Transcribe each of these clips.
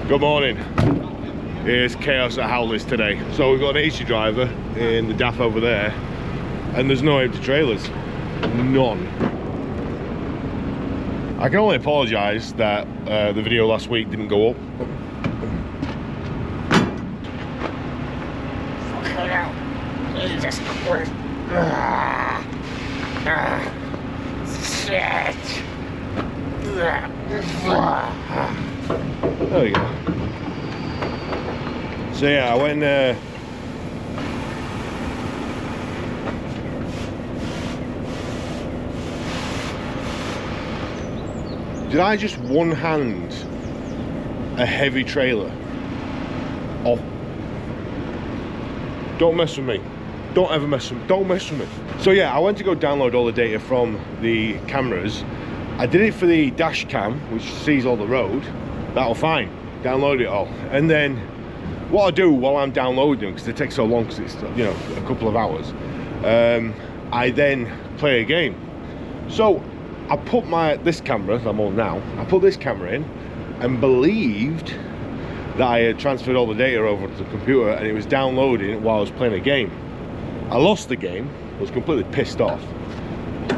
Good morning. It's chaos at Howley's today. So we've got an AC driver in the DAF over there, and there's no empty trailers. None. I can only apologise that the video last week didn't go up. Jesus Christ. Shit. There we go. So yeah, I went did I just one hand a heavy trailer off? Don't mess with me. Don't ever mess with me. Don't mess with me. So yeah, I went to go download all the data from the cameras. I did it for the dash cam, which sees all the road. That'll fine. Download it all. And then what I do while I'm downloading, because it takes so long, because it's, you know, a couple of hours, I then play a game. So I put this camera that I'm on now, I put this camera in and believed that I had transferred all the data over to the computer and it was downloading while I was playing a game. I lost the game, I was completely pissed off.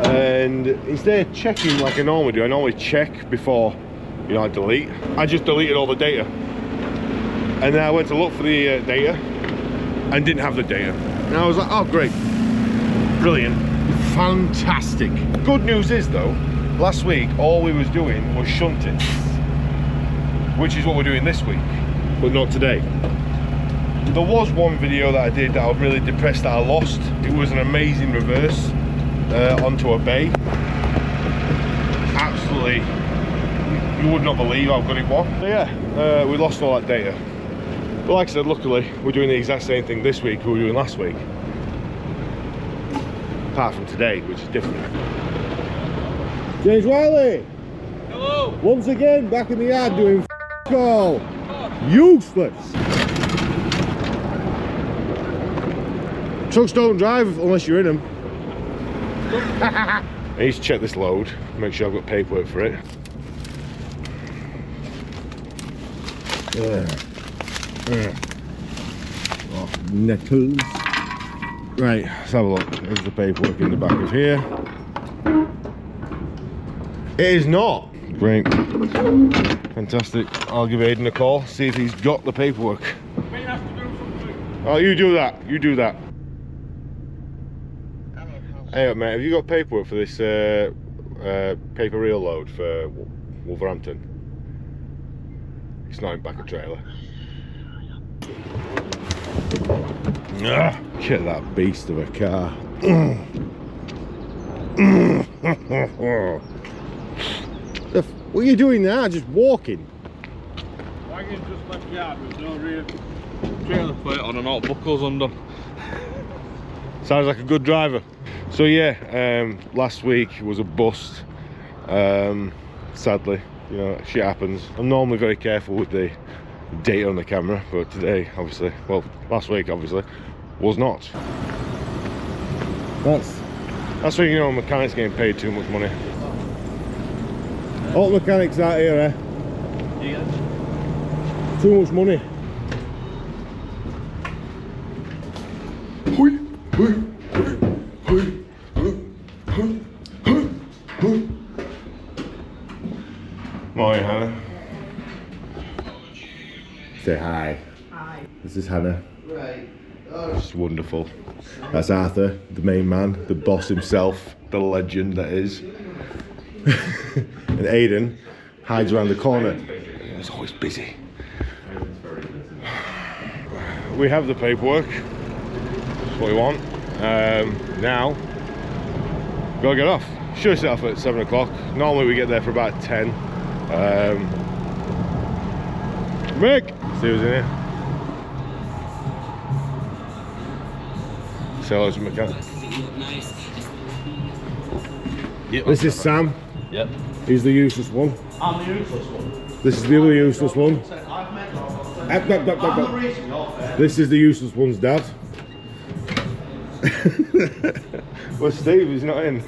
And instead of checking like I normally do, I normally check before, you know, I delete. I just deleted all the data. And then I went to look for the data and didn't have the data. And I was like, oh great, brilliant, fantastic. Good news is though, last week all we was doing was shunting, which is what we're doing this week, but not today. There was one video that I did that I was really depressed that I lost. It was an amazing reverse onto a bay. Absolutely, you would not believe how good it was. So yeah, we lost all that data. But like I said, luckily we're doing the exact same thing this week we were doing last week. Apart from today, which is different. James Wiley! Hello! Once again, back in the yard doing all. Useless! Trucks don't drive unless you're in them. I need to check this load, make sure I've got paperwork for it. Oh, nettles. Right, let's have a look. There's the paperwork in the back of here. It is not. Great. Fantastic. I'll give Aidan a call, see if he's got the paperwork. Oh, you do that. You do that. Hey, mate, have you got paperwork for this paper reel load for Wolverhampton? It's not in back of trailer. Look at that beast of a car. What are you doing now? Just walking? Wagon's just left yard with no rear trailer plate on and all buckles undone. Sounds like a good driver. So yeah, last week was a bust. Sadly, you know, shit happens. I'm normally very careful with the data on the camera, but today, obviously, well, last week, obviously, was not. That's when you know mechanics getting paid too much money. All mechanics out here, eh? Yeah. Too much money. Morning, Hannah. Say hi. Hi. This is Hannah. Right. It's wonderful. That's Arthur, the main man, the boss himself, the legend that is. And Aidan hides around the corner. He's always busy. We have the paperwork. That's what we want. Now, gotta get off. Should have set off at 7 o'clock. Normally we get there for about 10. Mick! See who's in here. Say hello to the mechanic. Yep. This is Sam. Yep. He's the useless one. I'm the useless one. This is the other useless one. I've met This is the useless one's dad. Well, Steve is not in.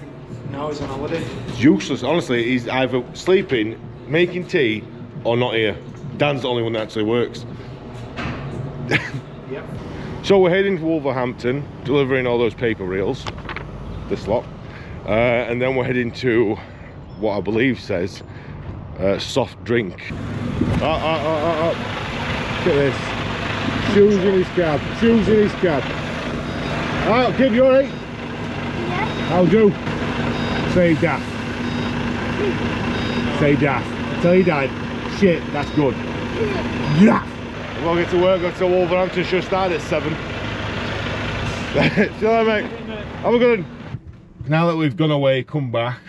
No, he's on holiday. It's useless, honestly. He's either sleeping, making tea, or not here. Dan's the only one that actually works. Yep. So we're heading to Wolverhampton, delivering all those paper reels, this lot, and then we're heading to what I believe says soft drink. Look at this. Shoes in his cab. Shoes in his cab. Alright, kid, you alright? Yeah. I'll do. Say daft. Say daft. Tell your dad. Shit, that's good. Yeah. We'll get to work, go to Wolverhampton, should start at 7. See you later, mate. Have a good one. Now that we've gone away, come back.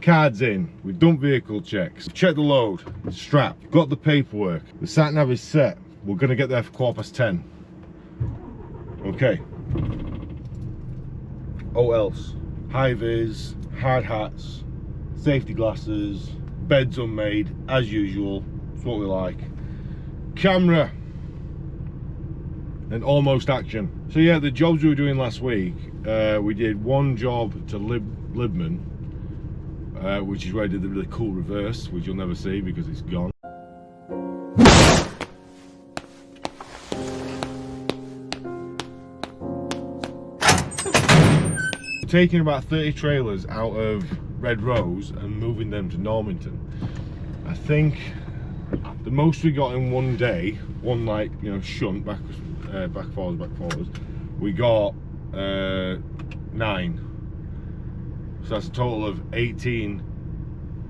Cards in, we've done vehicle checks, checked the load, strapped, got the paperwork, the sat nav is set. We're gonna get there for 10:15. Okay. Oh else? High vis, hard hats, safety glasses, beds unmade, as usual. It's what we like. Camera and almost action. So yeah, the jobs we were doing last week, we did one job to Libman, which is where I did the really cool reverse, which you'll never see because it's gone. Taking about 30 trailers out of Red Rose and moving them to Normanton. I think the most we got in one day, one like, you know, shunt, back forwards, we got 9. So that's a total of 18,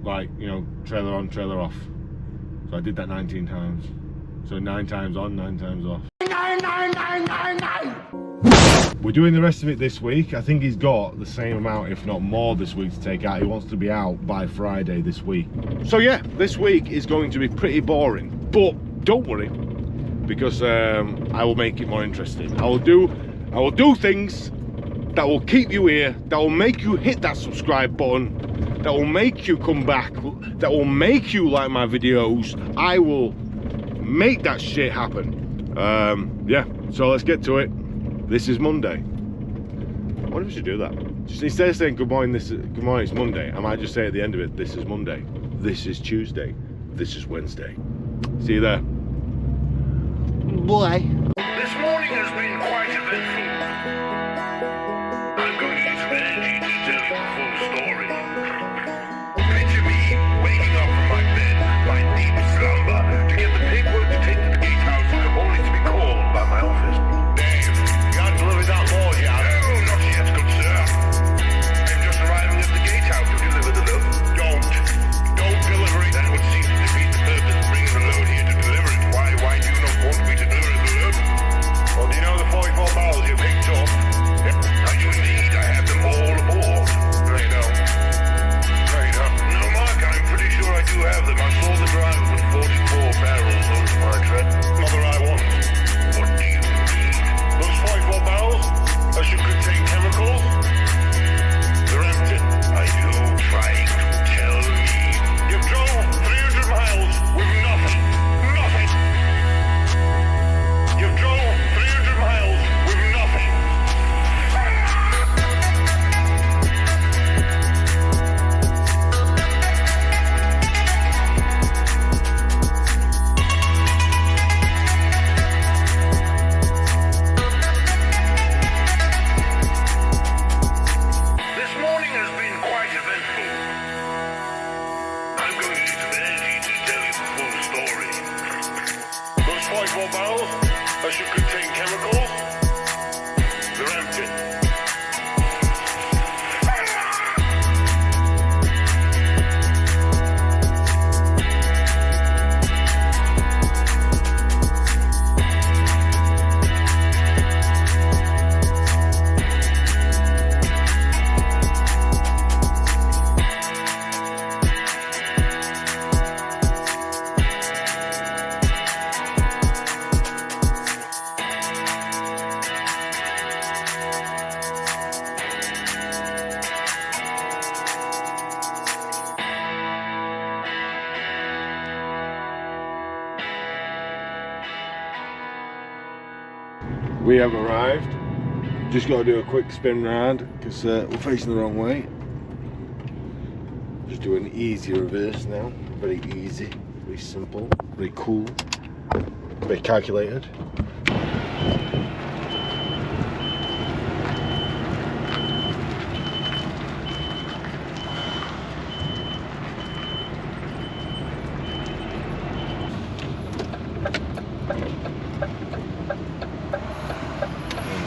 like, you know, trailer on, trailer off. So I did that 19 times. So 9 times on, 9 times off. 9. We're doing the rest of it this week. I think he's got the same amount, if not more, this week to take out. He wants to be out by Friday this week. So yeah, this week is going to be pretty boring, but don't worry, because I will make it more interesting. I will do things that will keep you here, that will make you hit that subscribe button, that will make you come back, that will make you like my videos. I will make that shit happen. Yeah, so let's get to it. This is Monday. I wonder if we should do that. Just instead of saying good morning, good morning, it's Monday, I might just say at the end of it, this is Monday, this is Tuesday, this is Wednesday. See you there. Bye. This morning has been quite eventful. I'm going to use some energy to tell you the full story. Picture me waking up from my bed, my deep slumber, to get the paperwork to take to the gatehouse, only to be called by my office. Dave, you haven't delivered that load yet? No, not yet, good sir. I'm just arriving at the gatehouse to deliver the load. Don't deliver it. That would seem to defeat the purpose of bringing the load here to deliver it. Why do you not want me to deliver the load? Well, do you know the 44 barrels you picked up? I do indeed. I have them all aboard. No, you don't. No, you don't. No, Mark, I'm pretty sure I do have them. I saw the driver put 44 barrels onto my tread. Not the right one. What do you need? Those 44 barrels? They should contain chemicals? They're empty. Are you trying to tell me you've drove 300 miles with nothing? Nothing! You've drove 300 miles with nothing. This morning has been quite eventful. I'm going to use some energy to tell you the full story. Those 44 barrels, they should contain chemicals. They're empty. We have arrived. Just got to do a quick spin round because we're facing the wrong way. Just do an easy reverse now. Very easy, very simple, very cool, very calculated.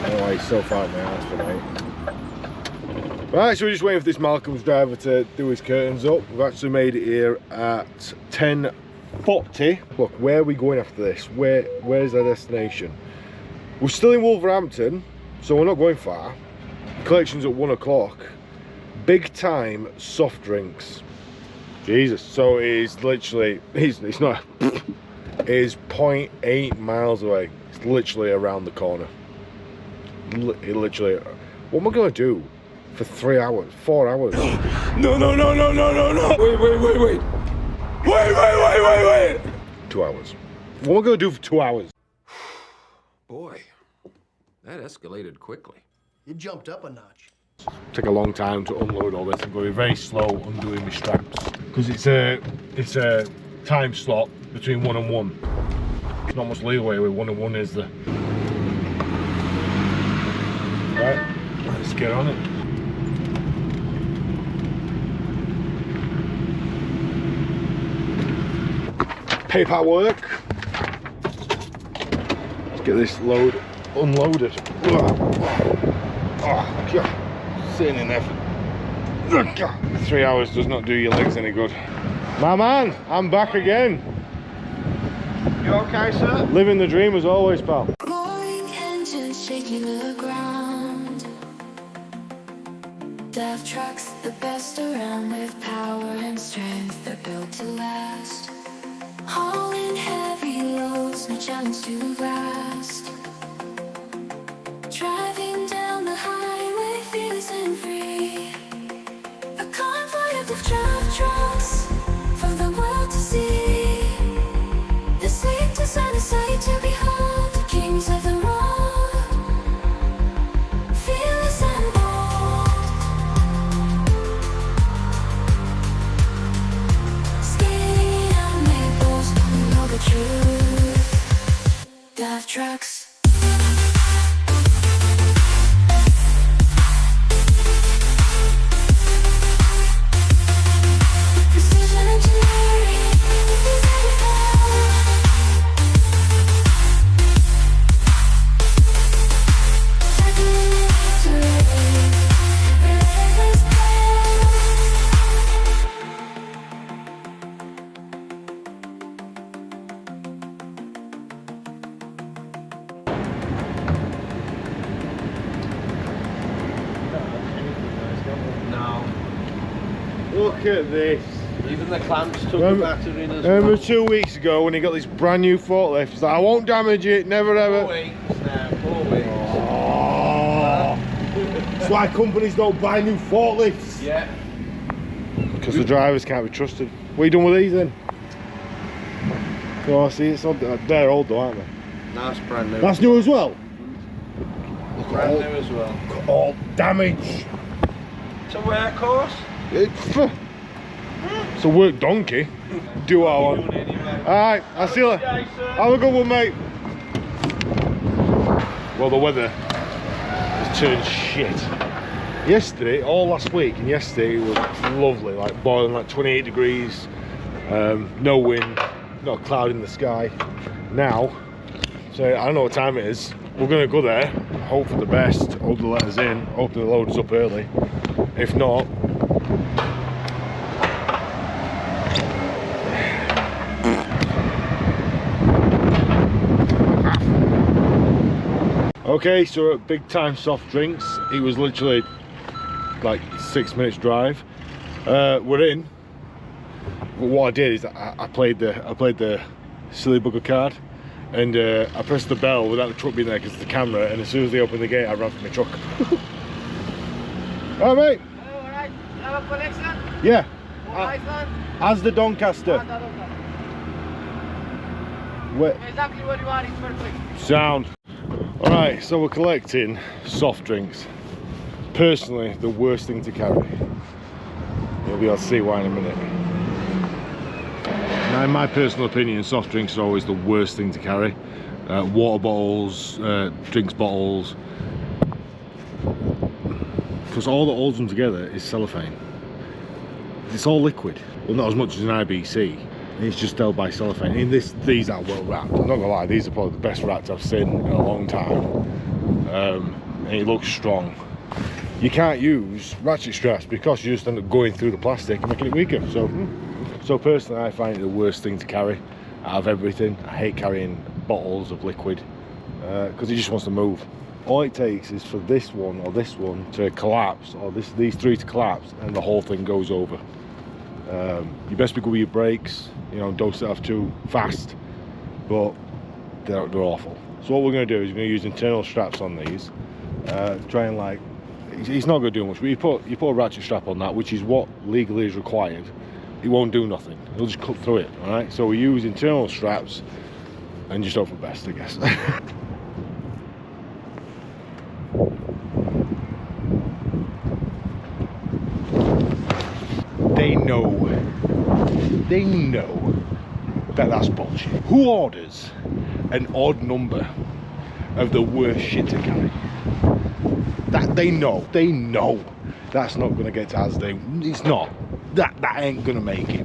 Oh, he's so far in my ass tonight. Right, so we're just waiting for this Malcolm's driver to do his curtains up. We've actually made it here at 10:40. Look, where are we going after this? Where's our destination? We're still in Wolverhampton, so we're not going far. Collection's at 1 o'clock. Big time soft drinks. Jesus. So it's literally, it's not, it is 0.8 miles away. It's literally around the corner. Literally. What am I going to do for 3 hours, 4 hours? No. Wait. 2 hours. What am I going to do for 2 hours? Boy, that escalated quickly. You jumped up a notch. Take a long time to unload all this. I'm going to be very slow undoing my straps because it's a time slot between 1 and 1. There's not much leeway with 1 and 1 is there. Right, let's get on it. Paperwork. Let's get this load unloaded. Oh, God. Sitting in there for 3 hours does not do your legs any good. My man, I'm back again. You okay, sir? Living the dream as always, pal. Roaring engines shaking the ground. Death trucks, the best around, with power and strength, they're built to last. Hauling heavy loads, no challenge too vast. Driving down the highway, fearless and free. A convoy of death trucks for the world to see. The sanctus and the sight to behold, the kings of the road, fearless and bold. Skinny and they boast, we know the truth. Death trucks. Precision engineering is everything. Look at this. Even the clamps took the battery in as Remember well. 2 weeks ago when he got this brand new forklift? He's like, I won't damage it, never ever. 4 weeks now, 4 weeks. Oh. That's why companies don't buy new forklifts. Yeah. Because the drivers can't be trusted. What are you doing with these then? Oh, see, it's all, they're old though, aren't they? Now it's brand new. That's new as well. Look Brand all, new as well. look at all damage. It's a workhorse. It's a work donkey. Do what I want. Alright, I'll see you later. Have a good one, mate. Well, the weather has turned shit. Yesterday, all last week, and yesterday it was lovely, like boiling, like 28 degrees, no wind, not a cloud in the sky. Now, so I don't know what time it is. We're gonna go there, hope for the best, hope they let us in, hope they load us up early. If not, okay, so at Big Time Soft Drinks, it was literally like 6 minutes drive. We're in. But what I did is I played the silly bugger card, and I pressed the bell without the truck being there because it's the camera. And as soon as they opened the gate, I ran for my truck. All right, mate. Oh, alright. You have a collection? Yeah. Alright, son. As the Doncaster. Where? Exactly what you want, it's perfect. Sound. All right, so we're collecting soft drinks. Personally, the worst thing to carry. You'll be able to see why in a minute. Now, in my personal opinion, soft drinks are always the worst thing to carry. Water bottles, drinks bottles, because all that holds them together is cellophane. It's all liquid. Well, not as much as an IBC. It's just held by cellophane. I mean, these are well wrapped. I'm not gonna lie, these are probably the best wrapped I've seen in a long time. And it looks strong. You can't use ratchet straps because you just end up going through the plastic and making it weaker. So personally, I find it the worst thing to carry out of everything. I hate carrying bottles of liquid because it just wants to move. All it takes is for this one or this one to collapse, or these three to collapse, and the whole thing goes over. You best be good with your brakes. You know, don't set off too fast, but they're awful. So what we're going to do is we're going to use internal straps on these. Try and, like, it's not going to do much, but you put a ratchet strap on that, which is what legally is required. It won't do nothing. It'll just cut through it. All right. So we use internal straps and just hope for the best, I guess. They know that that's bullshit. Who orders an odd number of the worst shit to carry? That they know that's not gonna get to Asda. It's not. That ain't gonna make it.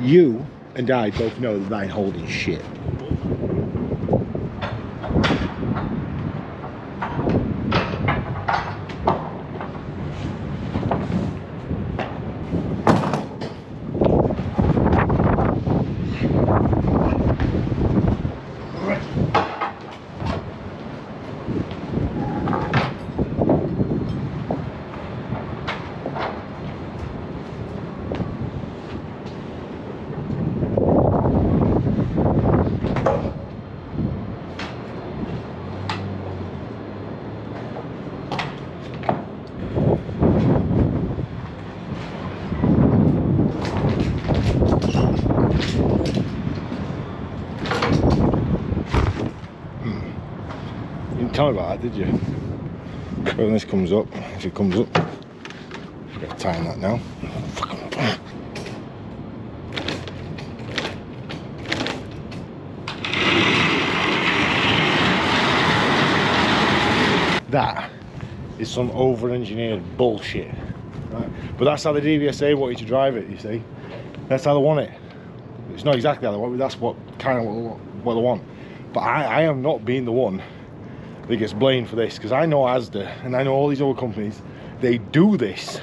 You and I both know that that ain't holding shit. Tell me about that, did you? When this comes up, if it comes up, I've got to time that now. That is some over-engineered bullshit, right? But that's how the DVSA want you to drive it. You see, that's how they want it. It's not exactly how they want it, but that's what they want. But I am not being the one that gets blamed for this, because I know Asda and I know all these other companies, they do this,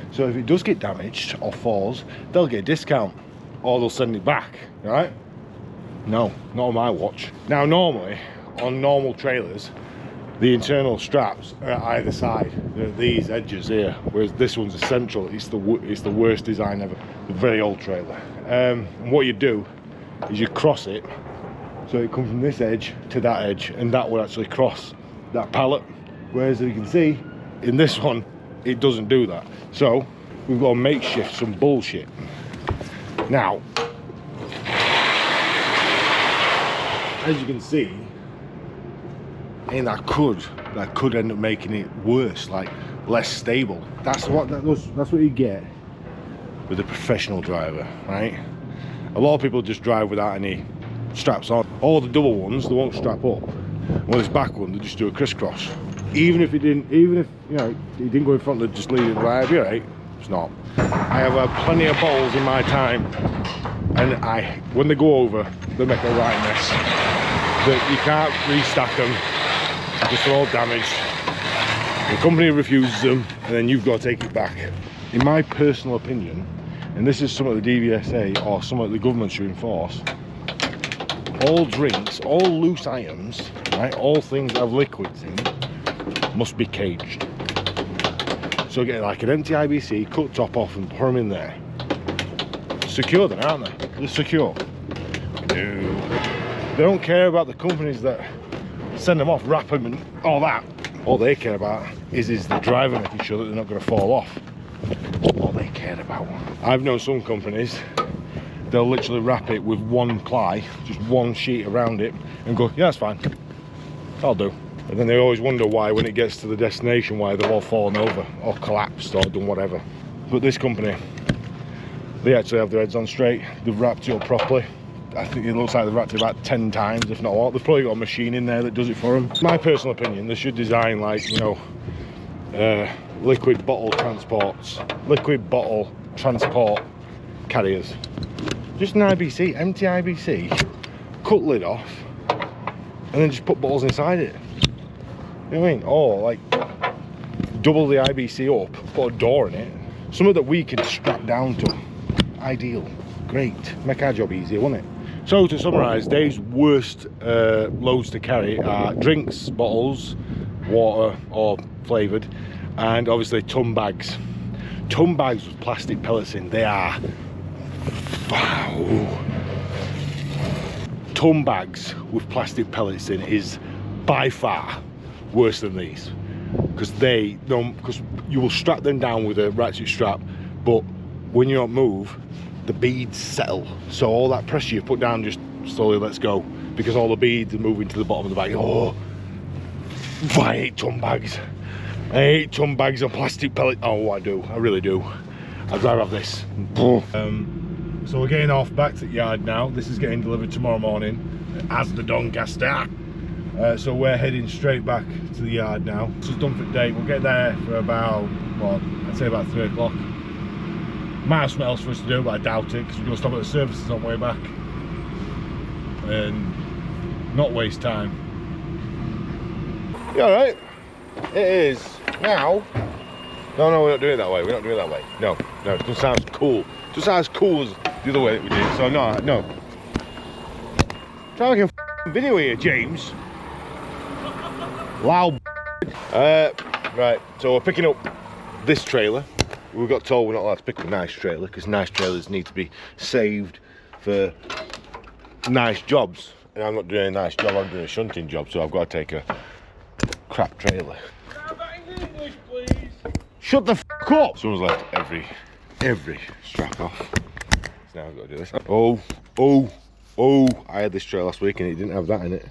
so if it does get damaged or falls, they'll get a discount or they'll send it back. Right? No, not on my watch. Now normally on normal trailers the internal straps are at either side. They're at these edges here, whereas this one's a central. It's the worst design ever. A very old trailer. And what you do is you cross it, so it comes from this edge to that edge, and that will actually cross that pallet. Whereas as you can see, in this one, it doesn't do that. So we've got to makeshift some bullshit. Now, as you can see, and that could end up making it worse, like less stable. That's what you get with a professional driver, right? A lot of people just drive without any straps on. All the double ones, they won't strap up. When it's back one, they just do a crisscross. Even if you know it didn't go in front, they'd just leave it right. It'd be alright. It's not. I have had plenty of bottles in my time, and when they go over, they make a right mess. But you can't restack them, because they're all damaged. The company refuses them, and then you've got to take it back. In my personal opinion, and this is something the DVSA or something the government should enforce, all drinks, all loose items, right, all things that have liquids in, must be caged. So getting like an empty IBC, cut top off and pour them in there. Secure then, aren't they? They're secure. No. They don't care about the companies that send them off, wrap them and all that. All they care about is the driver making sure that they're not going to fall off. All they care about. I've known some companies, they'll literally wrap it with one ply, just one sheet around it, and go, yeah, that's fine, I'll do. And then they always wonder why, when it gets to the destination, why they've all fallen over or collapsed or done whatever. But this company, they actually have their heads on straight. They've wrapped it up properly. I think it looks like they've wrapped it about 10 times, if not more. They've probably got a machine in there that does it for them. My personal opinion, they should design like, you know, liquid bottle transport carriers. Just an IBC, empty IBC, cut lid off, and then just put bottles inside it. You know what I mean? Or like double the IBC up, put a door in it, something that we can strap down to. Ideal, great, make our job easier, wouldn't it? So to summarise, Dave's worst loads to carry are drinks bottles, water or flavoured, and obviously ton bags. Ton bags with plastic pellets in, they are, wow. Ton bags with plastic pellets in is by far worse than these, because you will strap them down with a ratchet strap, but when you don't move, the beads settle, so all that pressure you put down just slowly lets go, because all the beads are moving to the bottom of the bag. Oh, I hate ton bags. I hate ton bags and plastic pellets. Oh, I do, I really do. I'd rather have this. So we're getting off back to the yard now. This is getting delivered tomorrow morning as the Doncaster. So we're heading straight back to the yard now. This is done for the day. We'll get there for about, well, I'd say about 3 o'clock. Might have something else for us to do, but I doubt it, because we're going to stop at the services on the way back and not waste time. You alright? It is now. No, we're not doing it that way. We're not doing it that way. No, it doesn't sound cool. It doesn't sound as cool as the other way that we did it. So no. Try like a video here, James. Loud. Right, so we're picking up this trailer. We got told we're not allowed to pick up a nice trailer, because nice trailers need to be saved for nice jobs. And I'm not doing a nice job, I'm doing a shunting job, so I've got to take a crap trailer. English, please. Shut the f up! Someone's left every strap off. So now I've got to do this. Oh, I had this trailer last week and it didn't have that in it.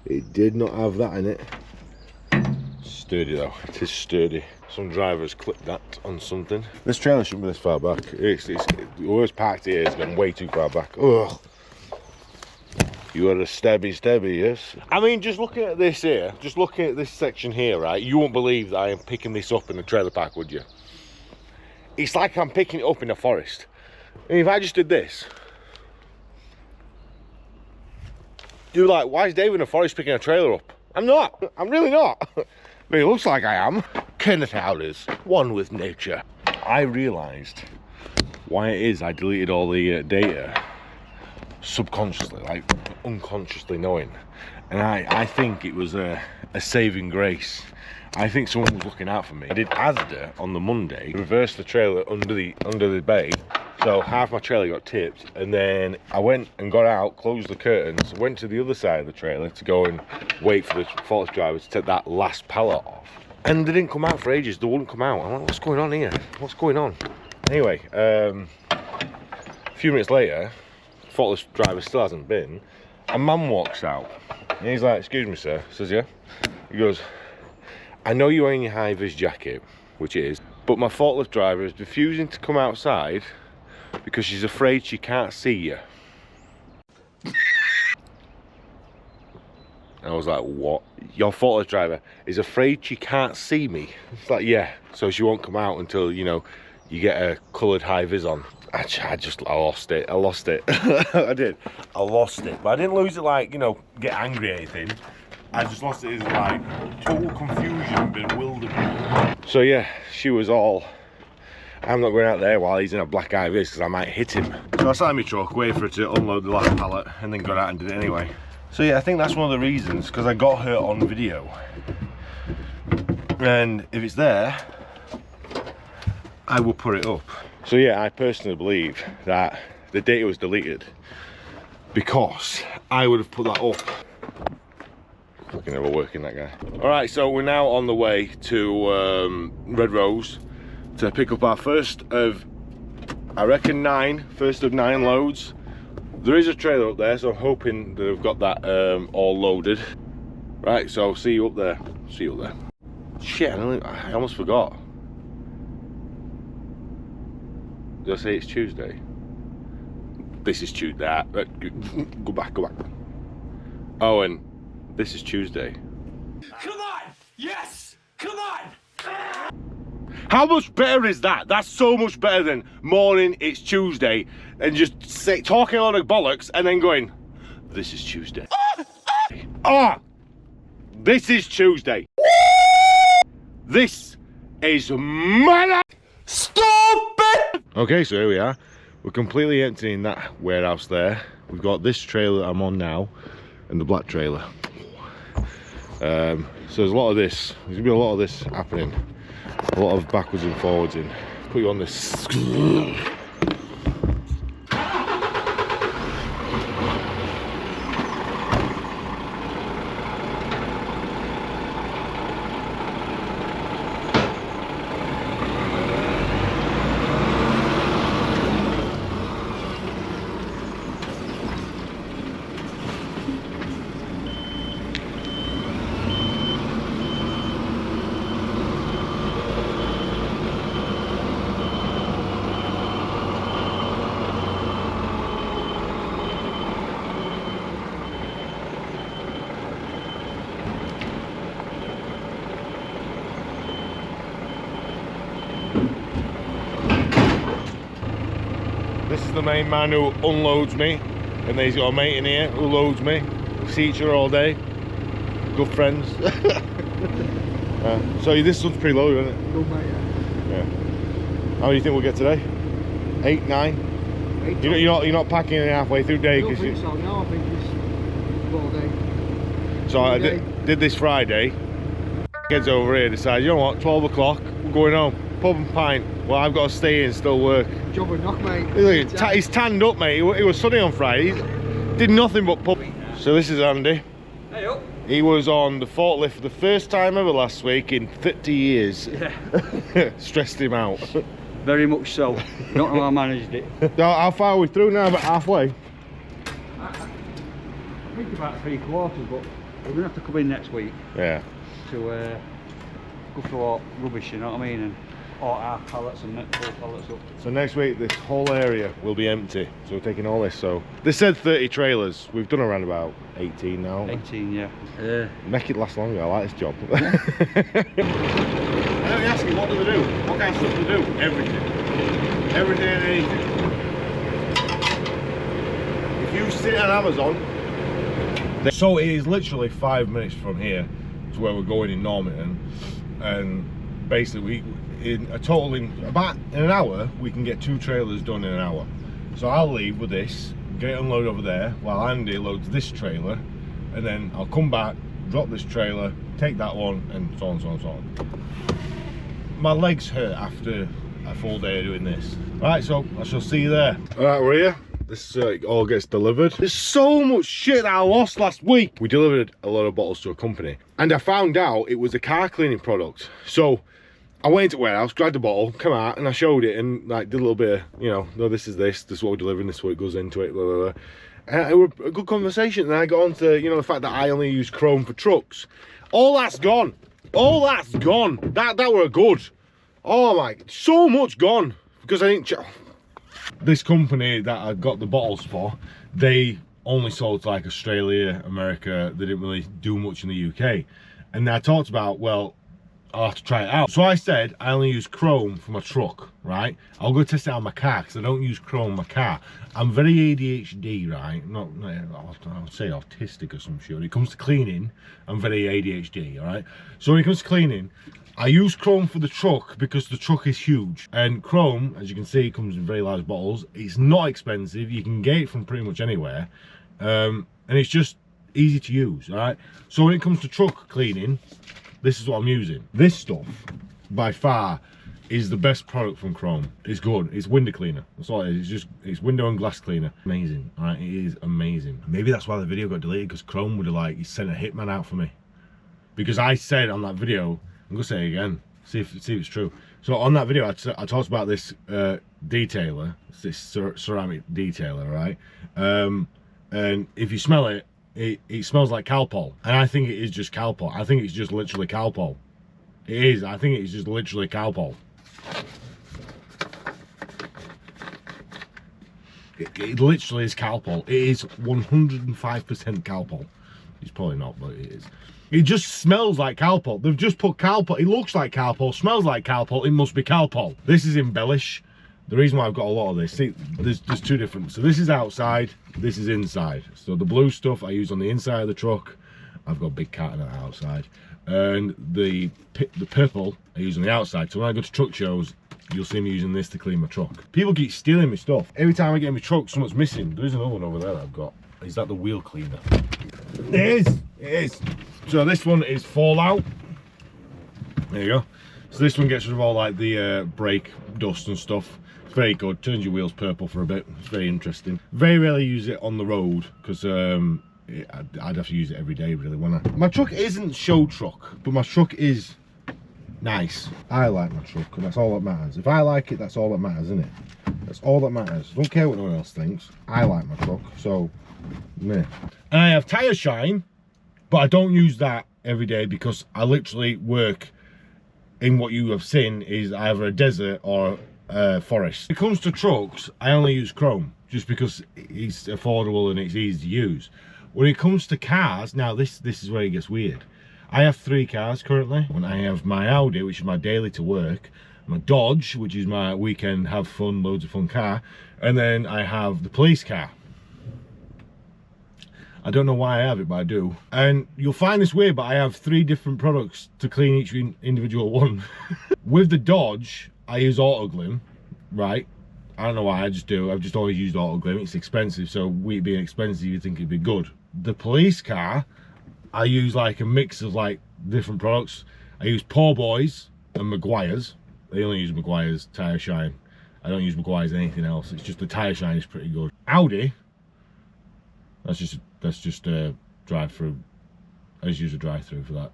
It did not have that in it. Sturdy though, it is sturdy. Some drivers clipped that on something. This trailer shouldn't be this far back. It's the worst parked here has gone way too far back. Ugh. You are a stabby, yes? I mean, just looking at this here, just looking at this section here, right, you won't believe that I am picking this up in a trailer park, would you? It's like I'm picking it up in a forest. I mean, if I just did this, you're like, why is Dave in a forest picking a trailer up? I'm not. I'm really not. But it looks like I am. Kenneth Howders, one with nature. I realised why it is I deleted all the data subconsciously, like unconsciously knowing. And I think it was a saving grace. I think someone was looking out for me. I did ASDA on the Monday, reversed the trailer under the bay, so half my trailer got tipped, and then I went and got out, closed the curtains, went to the other side of the trailer to go and wait for the forklift driver to take that last pallet off. And they didn't come out for ages, they wouldn't come out. I'm like, what's going on here? What's going on? Anyway, a few minutes later, the forklift driver still hasn't been. A man walks out, and he's like, excuse me sir. I says, yeah. He goes, I know you're wearing your high-vis jacket, which it is, but my forklift driver is refusing to come outside because she's afraid she can't see you. I was like, what? Your forklift driver is afraid she can't see me? It's like, yeah, so she won't come out until, you know, you get a coloured high-vis on. I lost it. I did. I lost it. But I didn't lose it like, you know, get angry or anything. I just lost it as like total confusion and bewilderment. So yeah, she was all, I'm not going out there while he's in a black high-vis because I might hit him. So I sat in my truck, waited for her to unload the last pallet, and then got out and did it anyway. So yeah, I think that's one of the reasons, because I got her on video. And if it's there, I will put it up. So yeah, I personally believe that the data was deleted because I would have put that up. Fucking never working, that guy. All right, so we're now on the way to Red Rose to pick up our first of, I reckon, first of 9 loads. There is a trailer up there, so I'm hoping that I've got that all loaded. Right, so I'll see you up there. See you up there. Shit, I almost forgot. Did I say it's Tuesday? This is Tuesday. Go back. Oh, and this is Tuesday. Come on! Yes! Come on! How much better is that? That's so much better than morning, it's Tuesday, and just talking a lot of bollocks and then going, this is Tuesday. This is Tuesday. This is mother stupid. Okay, so here we are. We're completely emptying that warehouse there. We've got this trailer that I'm on now and the black trailer. So there's a lot of this. There's gonna be a lot of this happening. A lot of backwards and forwards in. Put you on this. This is the main man who unloads me, and then he's got a mate in here who loads me. We see each other all day. Good friends. So this one's pretty low, isn't it? Good, mate, Yeah. How do you think we'll get today? 8, 9? You're not packing it halfway through day. I don't think so, no, I think it's all day. So I did this Friday. Gets over here, decides, you know what, 12 o'clock, we're going home. Pub and pint. Well, I've got to stay in and still work. Job and knock, mate. He's tanned up, mate. It was sunny on Friday. He did nothing but pub. So this is Andy. Hey up. He was on the forklift for the first time ever last week in 30 years. Yeah. Stressed him out. Very much so. Don't know how I managed it. So how far are we through now? About halfway. I think about 3/4, but we're going to have to come in next week Yeah. to go through all rubbish, you know what I mean? And all our pallets and full pallets up. So next week this whole area will be empty. So we're taking all this. So they said 30 trailers. We've done around about 18 now. 18, yeah. Make it last longer. I like this job. Let me ask you, what do they do? What kind of stuff do they do? Everything. Everything and anything. If you sit on Amazon, so it is literally 5 minutes from here to where we're going in Normanton, and basically in an hour we can get 2 trailers done in an hour. So I'll leave with this, get it unloaded over there while Andy loads this trailer, and then I'll come back, drop this trailer, take that one, and so on, so on, so on. My legs hurt after a full day of doing this. Right, so I shall see you there. All right, we're here. This all gets delivered. There's so much shit that I lost last week. We delivered a lot of bottles to a company, and I found out it was a car cleaning product. So I went into the warehouse, grabbed the bottle, come out, and I showed it, and like did a little bit of, you know, no, this is what we're delivering, this is what goes into it, blah, blah, blah. And it was a good conversation. And I got on to, you know, the fact that I only use chrome for trucks. All that's gone. All that's gone. That were good. Oh my, so much gone. Because I didn't this company that I got the bottles for, they only sold to like Australia, America. They didn't really do much in the UK. And I talked about, well, I'll have to try it out. So I said I only use chrome for my truck, right? I'll go test it on my car because I don't use chrome in my car. I'm very ADHD, right? Not I'll say autistic or some shit. When it comes to cleaning, I'm very ADHD, all right? So when it comes to cleaning, I use chrome for the truck because the truck is huge. And chrome, as you can see, comes in very large bottles. It's not expensive. You can get it from pretty much anywhere. And it's just easy to use, all right? So when it comes to truck cleaning, this is what I'm using. This stuff, by far, is the best product from Chrome. It's good. It's window cleaner. That's all it is. It's window and glass cleaner. Amazing. Right, it is amazing. Maybe that's why the video got deleted, because Chrome would have like, he sent a hitman out for me. Because I said on that video, I'm gonna say it again, see if it's true. So on that video, I talked about this detailer, this ceramic detailer, right? And if you smell it, it smells like Calpol, and I think it is just Calpol. I think it's just literally Calpol. It is. I think it's just literally Calpol. It literally is Calpol. It is 105% Calpol. It's probably not, but it is. It just smells like Calpol. They've just put Calpol. It looks like Calpol, smells like Calpol. It must be Calpol. This is embellish. The reason why I've got a lot of this, see, there's two different. So this is outside, this is inside. So the blue stuff I use on the inside of the truck. I've got a big cat on the outside. And the purple I use on the outside. So when I go to truck shows, you'll see me using this to clean my truck. People keep stealing my stuff. Every time I get in my truck, something's missing. There is another one over there that I've got. Is that the wheel cleaner? It is. It is. So this one is Fallout. There you go. So this one gets rid of all like the brake dust and stuff. It's very good. Turns your wheels purple for a bit. It's very interesting. Very rarely use it on the road because I'd have to use it every day really, wouldn't I? My truck isn't show truck, but my truck is nice. I like my truck, and that's all that matters. If I like it, that's all that matters, isn't it? That's all that matters. Don't care what no one else thinks. I like my truck, so meh. And I have tire shine, but I don't use that every day because I literally work in what you have seen is either a desert or a forest. When it comes to trucks, I only use Chrome just because it's affordable and it's easy to use. When it comes to cars, now this is where it gets weird. I have 3 cars currently. When I have my Audi, which is my daily to work, my Dodge, which is my weekend have fun, loads of fun car, and then I have the police car. I don't know why I have it, but I do. And you'll find this weird, but I have 3 different products to clean each individual one. With the Dodge, I use auto glue, right? I don't know why, I just do. I've just always used auto glue. It's expensive, so with it being expensive, you think it'd be good. The police car, I use like a mix of like different products. I use Poor Boys and Maguire's. They only use Maguire's tire shine. I don't use Maguire's anything else. It's just the tire shine is pretty good. Audi, that's just a drive-through. I just use a drive-through for that.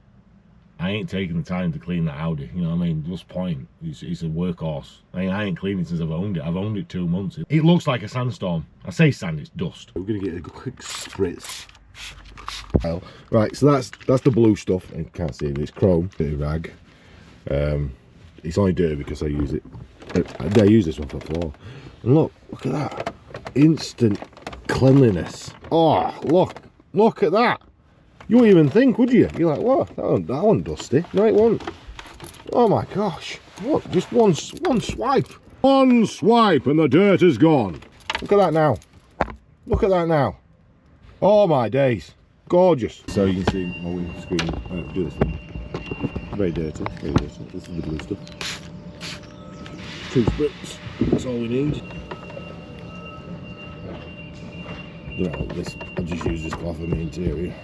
I ain't taking the time to clean that Audi, you know what I mean? What's the point? It's a workhorse. I ain't cleaned it since I've owned it. I've owned it 2 months. It looks like a sandstorm. I say sand, it's dust. We're gonna get a quick spritz. Right, so that's the blue stuff. You can't see it, it's chrome, dirty rag. It's only dirty because I use it. I use this one for the floor. And look at that. Instant cleanliness. Oh, look at that. You wouldn't even think, would you? You're like, what? That one dusty. No, it won't. Oh my gosh. Look, just one swipe. One swipe and the dirt is gone. Look at that now. Look at that now. Oh my days. Gorgeous. So you can see my windscreen. Do this thing. Very dirty. Very dirty. This is the blue stuff. 2 spritz. That's all we need. You know, I've just used this cloth on the interior.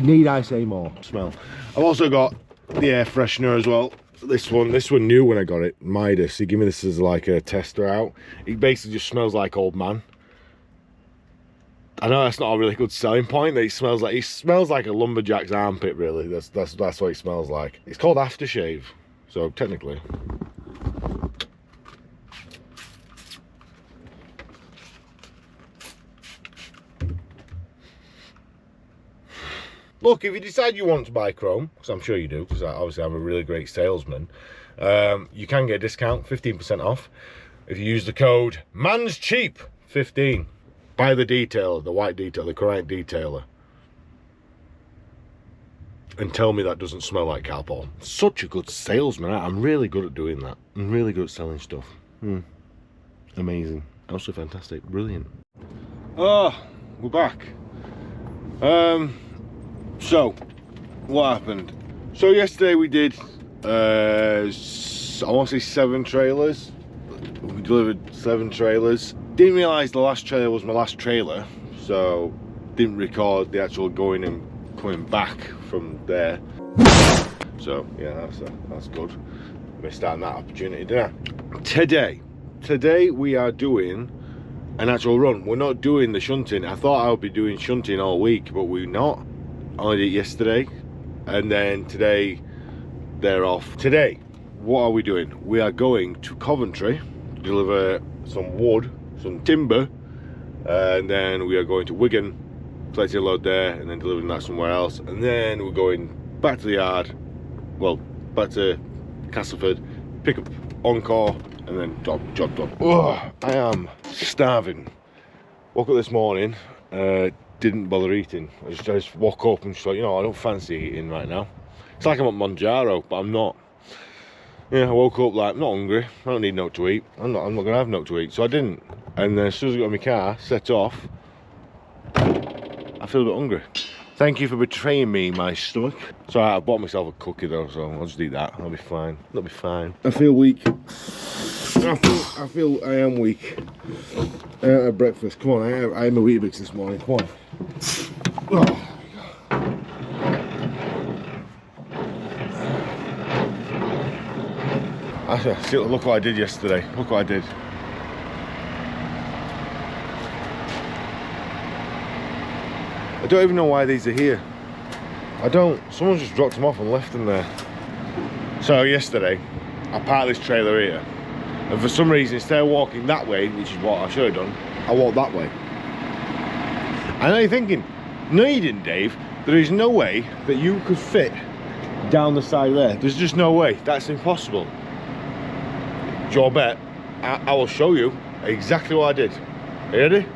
Need I say more? Smell. I've also got the air freshener as well. This one new when I got it. Midas. He gave me this as like a tester out. It basically just smells like old man. I know that's not a really good selling point. That it smells like a lumberjack's armpit. Really, that's what it smells like. It's called aftershave. So technically. Look, if you decide you want to buy Chrome, because I'm sure you do, because obviously I'm a really great salesman, you can get a discount, 15% off, if you use the code MANSCHEAP15. Buy the detailer, the white detailer, the correct detailer. And tell me that doesn't smell like Calpol. Such a good salesman. I'm really good at doing that. I'm really good at selling stuff. Amazing. Also fantastic. Brilliant. Oh, we're back. So, what happened? So yesterday we did, I want to say 7 trailers. We delivered 7 trailers. Didn't realise the last trailer was my last trailer. So, didn't record the actual going and coming back from there. So yeah, that's good. Missed out on that opportunity, didn't I? Today we are doing an actual run. We're not doing the shunting. I thought I would be doing shunting all week, but we're not. I only did it yesterday, and then today they're off. Today, what are we doing? We are going to Coventry to deliver some wood, some timber, and then we are going to Wigan, collecting a load there, and then delivering that somewhere else, and then we're going back to the yard, well, back to Castleford, pick up Encore, and then job done. Oh, I am starving. Woke up this morning, didn't bother eating. I just woke up and just thought, you know, I don't fancy eating right now. It's like I'm at Monjaro, but I'm not. Yeah, I woke up like, I'm not hungry, I don't need note to eat. I'm not gonna have note to eat, so I didn't. And then as soon as I got in my car, set off, I feel a bit hungry. Thank you for betraying me, my stomach. So I bought myself a cookie though, so I'll just eat that. I'll be fine. I'll be fine. I feel weak. I feel I am weak. At breakfast. Come on, I had my Weetabix this morning. Come on. Oh. See, look what I did yesterday. Look what I did. I don't even know why these are here. I don't. Someone just dropped them off and left them there. So yesterday, I parked this trailer here, and for some reason, instead of walking that way, which is what I should have done, I walked that way. I know you're thinking, no you didn't, Dave. There is no way that you could fit down the side there. There's just no way. That's impossible. Your bet, I will show you exactly what I did. Are you ready?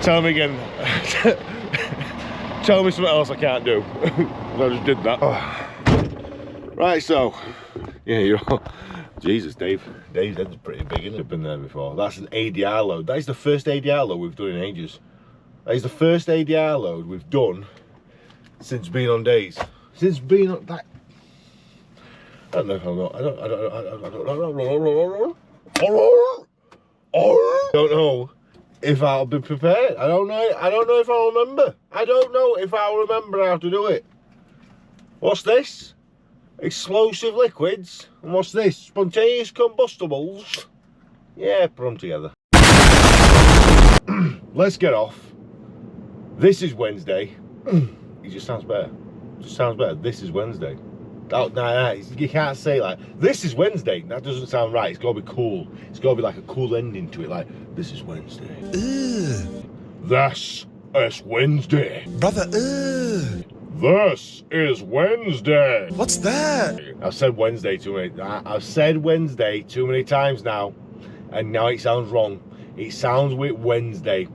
Tell me again. Tell me something else I can't do. I just did that. Oh. Right, so yeah, you're all... Jesus, Dave's head's pretty big, isn't it? I've been there before. That's an ADR load. That is the first ADR load we've done in ages. That is the first ADR load we've done since being on days. Since being on that. I don't know if I'm not. I don't know if I'll be prepared. I don't know if I'll remember. I don't know if I'll remember how to do it. What's this? Explosive liquids. And what's this? Spontaneous combustibles. Yeah, put them together. Let's get off. This is Wednesday. It just sounds better. Just sounds better. This is Wednesday. Oh, nah, you can't say like, this is Wednesday. That doesn't sound right. It's got to be cool. It's got to be like a cool ending to it. Like, this is Wednesday. This is Wednesday. Brother, This is Wednesday. What's that? I've said Wednesday too many. I've said Wednesday too many times now, and now it sounds wrong. It sounds with Wednesday.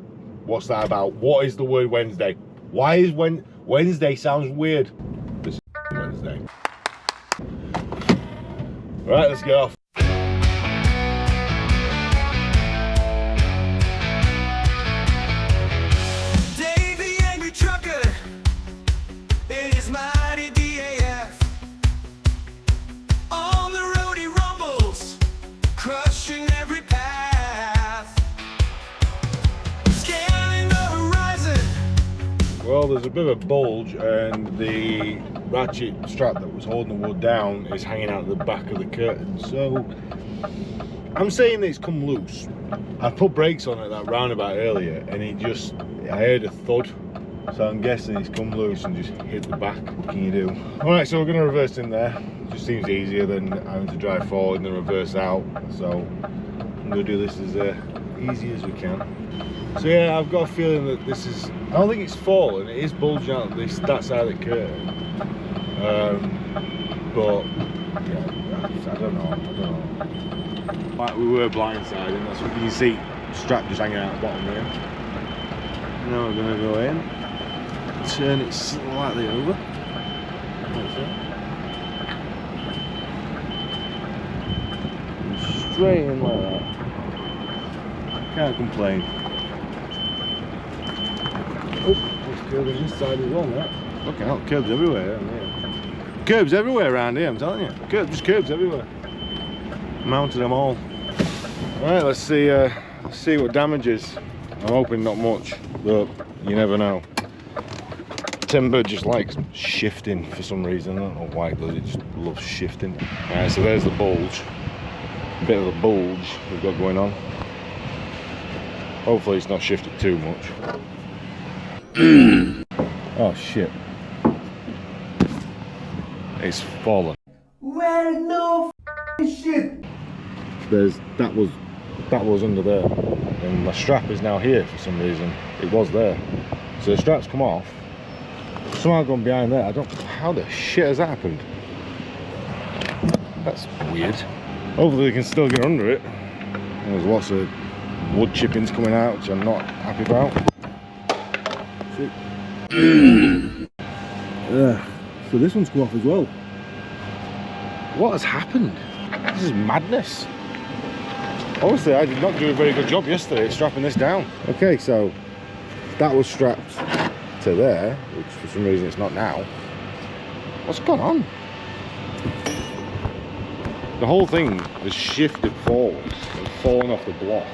What's that about? What is the word Wednesday? Why is Wednesday sounds weird? This is Wednesday. All right, let's get off. Davetheangrytrucker. It is mighty DAF. On the road he rumbles, crushing every path. Scanning the horizon. Well, there's a bit of a bulge, and the ratchet strap that was holding the wood down is hanging out the back of the curtain. So I'm saying that it's come loose. I put brakes on at that roundabout earlier, and I heard a thud. So I'm guessing it's come loose and just hit the back. What can you do? All right, so we're gonna reverse in there. Just seems easier than having to drive forward and then reverse out. So I'm gonna do this as easy as we can. So yeah, I've got a feeling that this is, I don't think it's fallen, it is bulging out that side of the curtain. But yeah, I don't know. Like, we were blindsided, that's what you can see, strap just hanging out the bottom there. Now we're going to go in, turn it slightly over. And straight in like that. Can't complain. Oh, there's curbs on this side as well, mate. Fucking hell, curbs everywhere around here. Curbs everywhere around here, I'm telling you. Just curbs everywhere. Mounted them all. Right, let's see what damage is. I'm hoping not much, but you never know. Timber just likes shifting for some reason. I don't know why it does, it just loves shifting. Alright, so there's the bulge. A bit of a bulge we've got going on. Hopefully it's not shifted too much. Oh shit. It's fallen. Well, no shit. That was under there. And my strap is now here for some reason. It was there. So the strap's come off. Somehow gone behind there. I don't know how the shit has that happened. That's weird. Hopefully we can still get under it. There's lots of wood chippings coming out, which I'm not happy about. So this one's come off as well. What has happened? This is madness. Obviously I did not do a very good job yesterday strapping this down. Okay, so that was strapped to there, which for some reason it's not now. What's gone on? The whole thing has shifted forward and fallen off the block.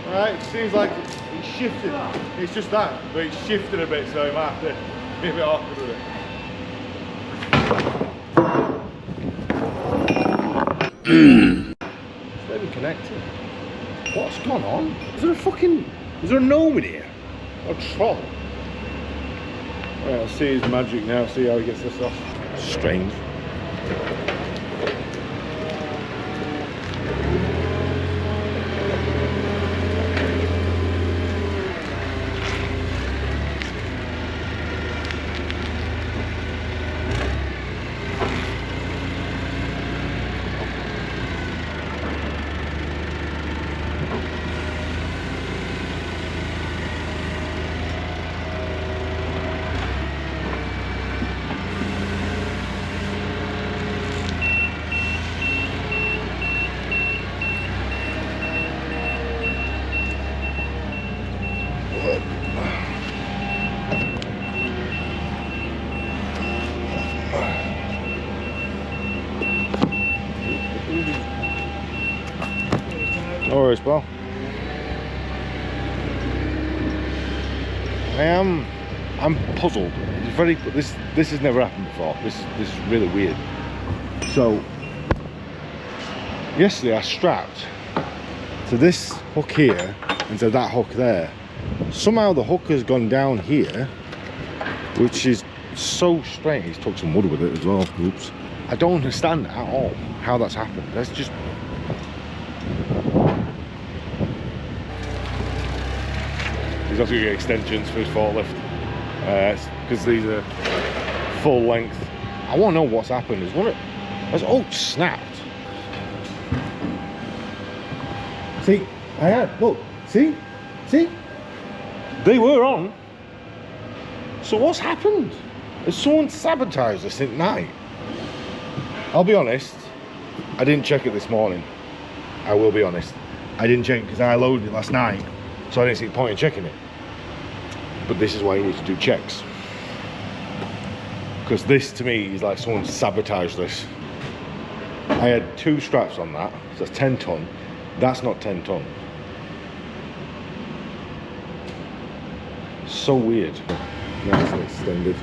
Alright, it seems like it's shifted. It's just that, but it's shifted a bit, so you might have to be a bit awkward with it. It's not even connected. What's gone on? Is there a gnome in here? Or a troll? Right, I'll see his magic now, see how he gets this off. Strange. No worries, pal. I'm puzzled. It's this has never happened before. This is really weird. So yesterday I strapped to this hook here and to that hook there. Somehow the hook has gone down here, which is so strange. He's took some wood with it as well. Oops. I don't understand at all how that's happened. That's just... He's also going to get extensions for his forklift because these are full length. I want to know what's happened. Is one of oh, snapped. See, I had, look, see, they were on. So what's happened? Has someone sabotaged this at night? I'll be honest, I didn't check it this morning. I will be honest. I didn't check it because I loaded it last night, so I didn't see the point in checking it. But this is why you need to do checks. Because this to me is like someone sabotaged this. I had 2 straps on that, so that's 10 ton. That's not 10 ton. So weird. Nice and extended.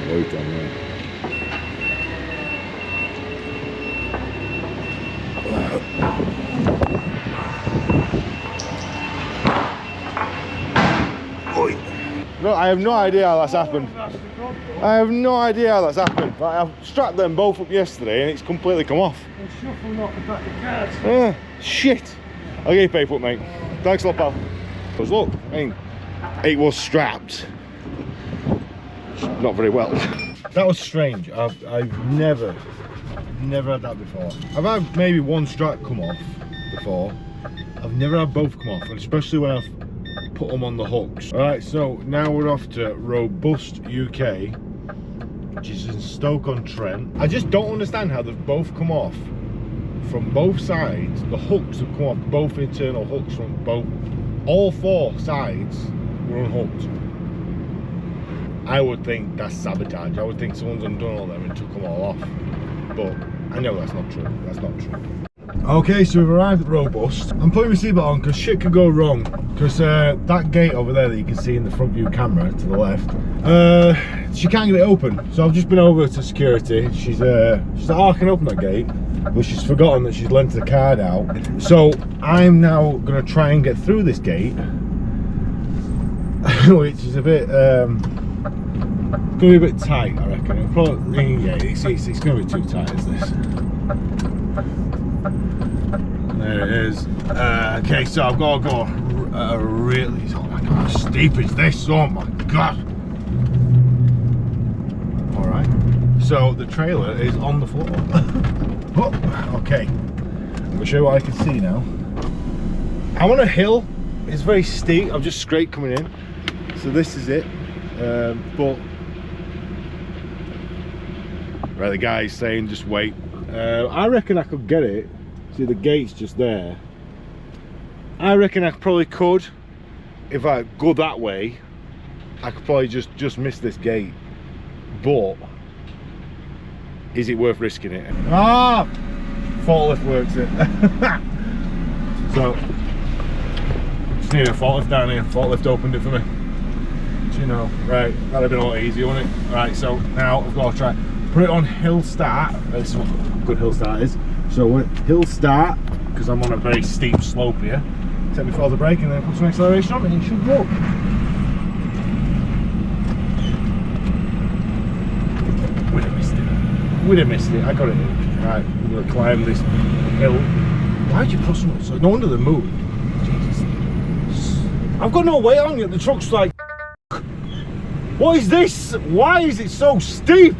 Weight on there. No, I have no idea how that's happened. I have no idea how that's happened. Like, I've strapped them both up yesterday and it's completely come off. Shit. I'll get you paid up, mate. Thanks a lot, pal. Because look, I mean, it was strapped. Not very well. That was strange. I've never never had that before. I've had maybe one strap come off before. I've never had both come off, and especially when I've put them on the hooks. Alright, so now we're off to Robust UK, which is in Stoke-on-Trent. I just don't understand how they've both come off from both sides. The hooks have come off, both internal hooks from both, all four sides were unhooked. I would think that's sabotage. I would think someone's undone all them and took them all off. But I know that's not true. That's not true. Okay, so we've arrived at Robust. I'm putting my seatbelt on because shit could go wrong. Because that gate over there that you can see in the front view camera to the left, she can't get it open. So I've just been over to security. She's arcing open that gate, but she's forgotten that she's lent the card out. So I'm now gonna try and get through this gate, which is a bit gonna be a bit tight, I reckon. It'll probably, yeah, it's gonna be too tight as this. There it is. Okay, so I've got to go really. Oh my god, how steep is this? Oh my god. Alright. So the trailer is on the floor. Oh, okay. I'm gonna show you what I can see now. I'm on a hill. It's very steep. I'm just straight coming in. So this is it. But right, the guy's saying just wait. I reckon I could get it. See, the gate's just there. I reckon I probably could. If I go that way, I could probably just miss this gate. But is it worth risking it? Ah, forklift works it. So just need a forklift down here. Forklift opened it for me. You know, right, that'd have been a lot easier, wouldn't it? Right, so now I've got to try put it on hill start. This is what a good hill start is. So we're hill start, because I'm on a very steep slope here. Take me for the brake and then put some acceleration on it and it should go. We'd have missed it. We'd have missed it. I got it in. Right, we're going to climb this hill. Why'd you put something? So no wonder they moved. Jesus. I've got no weight on it. The truck's like, what is this? Why is it so steep?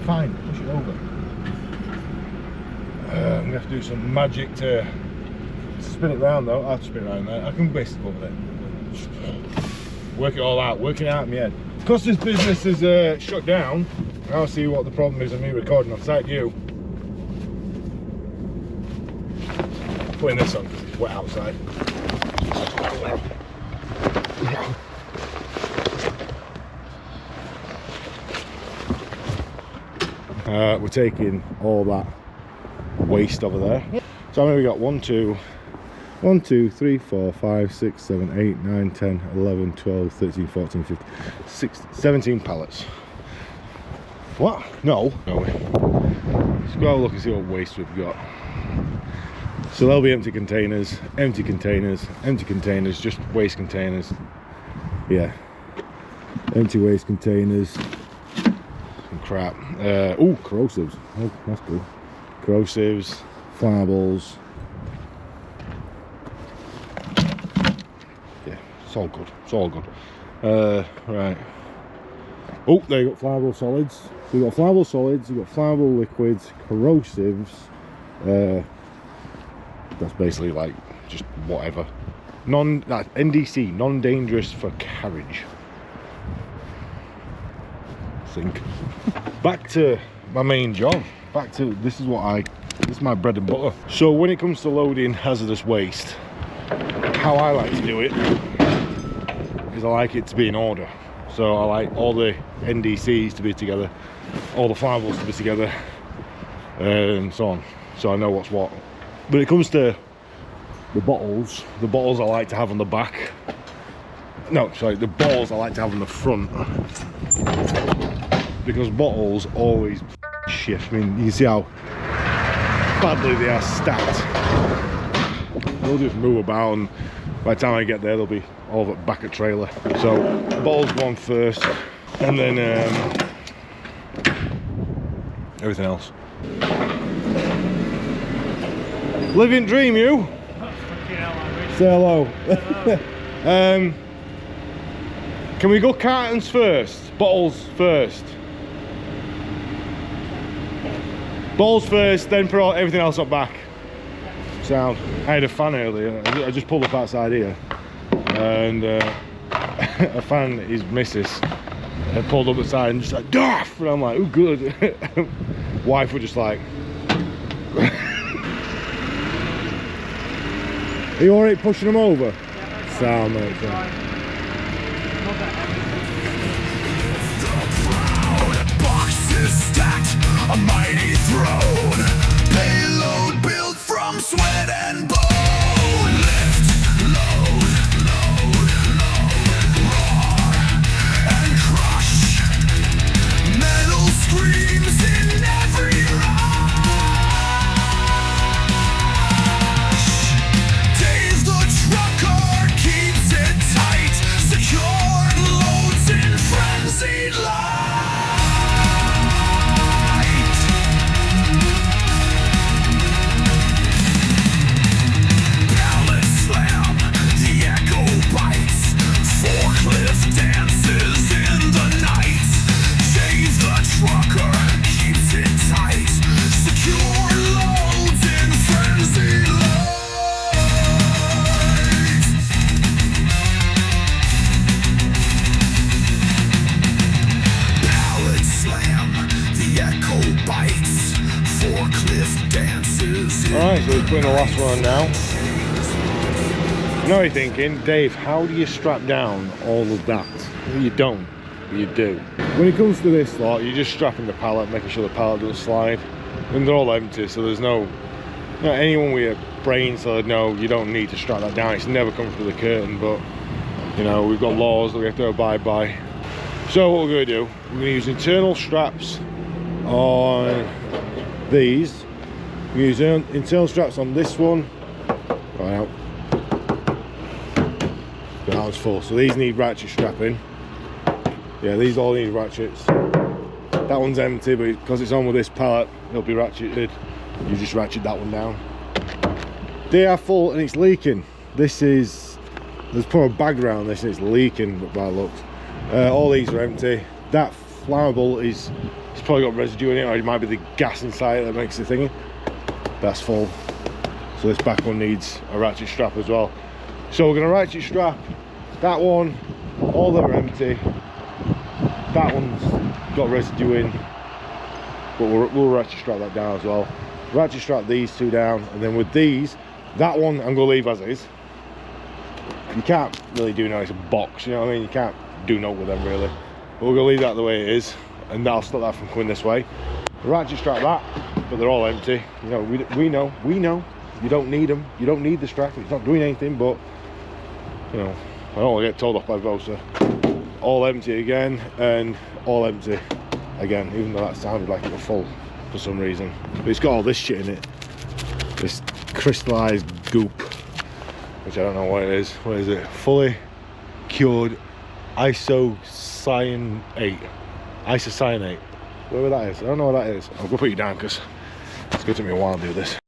Fine, push it over. I'm gonna have to do some magic to spin it round though. I'll have to spin it around there. I can basically over there. Work it all out, working out in my head. Because this business is shut down, I'll see what the problem is of me recording on site view. Putting this on because it's wet outside. We're taking all that waste over there. So how many we got? 1, 2, 3, 4, 5, 6, 7, 8, 9, 10, 11, 12, 13, 14, 15, 16, 17 pallets. What? No. No way. Let's go have a look and see what waste we've got. So there'll be empty containers, empty containers, empty containers, just waste containers. Yeah. Empty waste containers. Some crap. Oh, corrosives. Oh, that's good. Corrosives, flammables. Yeah, it's all good. It's all good. Right. Oh, there you got flammable solids. So you've got flammable solids, you've got flammable liquids, corrosives. That's basically like just whatever. That's NDC, non-dangerous for carriage. Think. Back to my main job. Back to this is my bread and butter. So when it comes to loading hazardous waste, how I like to do it is I like it to be in order. So I like all the NDCs to be together, all the flammables to be together, and so on. So I know what's what. When it comes to the bottles I like to have on the back. No, sorry, the balls I like to have on the front. Because bottles always shift. I mean, you can see how badly they are stacked. They'll just move about, and by the time I get there, they'll be all back at trailer. So bottles go on first, and then everything else. Living dream, you. Say hello. Can we go cartons first? Bottles first? Balls first, then put everything else up back. Sound. I had a fan earlier. I just pulled up outside here, and a fan, his missus, pulled up the side and just like, "Daff!" And I'm like, "Oh, good." Wife was just like, "Are you alright pushing them over?" Yeah, sound, mate. Boxes stacked, a mighty throne. Payload built from sweat and bone. Lift, load, load, load, roar and crush. Metal screams in every rush. Dave the trucker keeps it tight, secured loads in frenzied light. Ballad slam, the echo bites, forklift dances in the night. Dave the trucker keeps it tight, secure loads in frenzied light. Ballad slam, the echo bites, forklift dances in Alright, so we're putting the last one on now. I know you're thinking, Dave, how do you strap down all of that? Well, you don't, but you do. When it comes to this lot, you're just strapping the pallet, making sure the pallet doesn't slide. And they're all empty, so there's no anyone with a brain cells, no, you don't need to strap that down. It's never come through the curtain, but you know, we've got laws that we have to abide by. So what we're going to do, we're going to use internal straps on these. We use internal straps on this one. Right out. That one's full. So these need ratchet strapping. Yeah, these all need ratchets. That one's empty, but because it's on with this pallet, it'll be ratcheted. You just ratchet that one down. They are full and it's leaking. This is, there's put a bag around this and it's leaking by the looks. All these are empty. That flammable is, it's probably got residue in it, or it might be the gas inside that makes the thingy. That's full. So this back one needs a ratchet strap as well. So we're going to ratchet strap that one. All them are empty. That one's got residue in, but we'll ratchet strap that down as well. Ratchet strap these two down, and then with these, that one I'm going to leave as is. You can't really do now, it's a box, you know what I mean? You can't do no with them really. But we're going to leave that the way it is, and that'll stop that from coming this way. Ratchet strap that, but they're all empty. You know, we know you don't need them. You don't need the strap. It's not doing anything, but you know, I don't want to get told off by Vosa. All empty again, and all empty again, even though that sounded like it was full for some reason. But it's got all this shit in it, this crystallized goop, which I don't know what it is. What is it? Fully cured isocyanate. Whatever that is, I don't know what that is. I'll go put you down because it's going to take me a while to do this.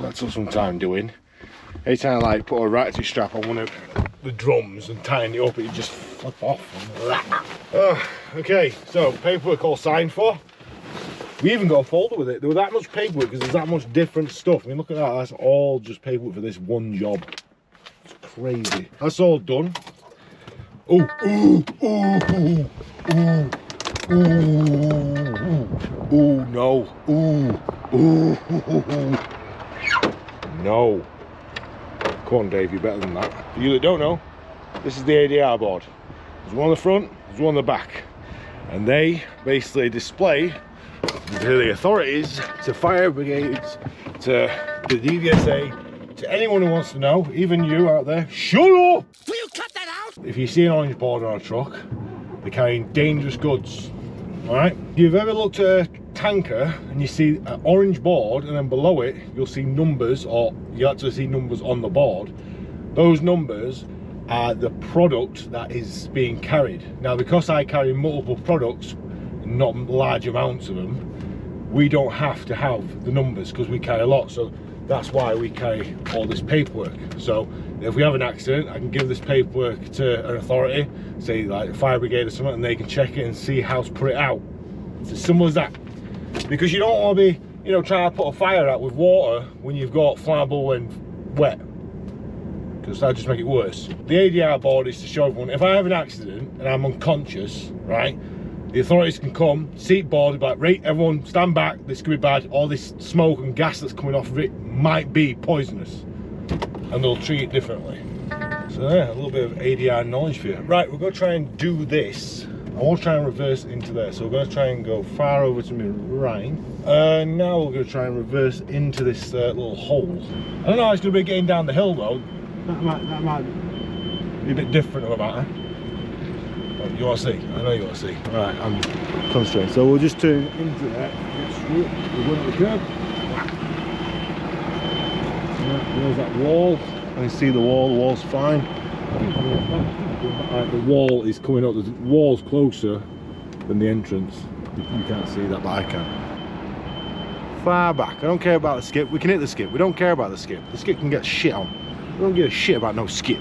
That took some time doing. Anytime I like put a ratchet strap on one of the drums and tighten it up, it just flip off. Okay, so paperwork all signed for. We even got a folder with it. There was that much paperwork because there's that much different stuff. I mean, look at that. That's all just paperwork for this one job. It's crazy. That's all done. Ooh, ooh, ooh, ooh, ooh, ooh, no, ooh, ooh, no. Come on, Dave, you're better than that. For you that don't know, this is the ADR board. There's one on the front, there's one on the back. And they basically display to the authorities, to fire brigades, to the DVSA, to anyone who wants to know, even you out there, shut up! Will you cut that out? If you see an orange board on a truck, they're carrying dangerous goods. Alright? If you've ever looked at a tanker and you see an orange board and then below it you'll see numbers, or you actually see numbers on the board, those numbers are the product that is being carried. Now, because I carry multiple products, not large amounts of them, we don't have to have the numbers because we carry a lot. So that's why we carry all this paperwork. So if we have an accident, I can give this paperwork to an authority, say like the fire brigade or something, and they can check it and see how to put it out. It's as simple as that. because you don't want to be, you know, trying to put a fire out with water when you've got flammable and wet, because that'll just make it worse. The ADR board is to show everyone, if I have an accident and I'm unconscious, right, the authorities can come, seat board, be like, right, everyone stand back, this could be bad, all this smoke and gas that's coming off of it might be poisonous, and they'll treat it differently. So yeah, a little bit of ADR knowledge for you. Right, we're going to try and do this. I want to try and reverse into there, so we're going to try and go far over to my right. Now we're going to try and reverse into this little hole. I don't know how it's going to be getting down the hill though. That might be a bit different of a matter. Oh, you want to see? I know you want to see. Right, I'm concentrating. So we'll just turn into that. We're going up the curb. There's that wall. I can see the wall. The wall's fine. Right, the wall is coming up. The wall's closer than the entrance. You can't see that, but I can. Far back. I don't care about the skip. We can hit the skip. We don't care about the skip. The skip can get shit on. We don't give a shit about no skip.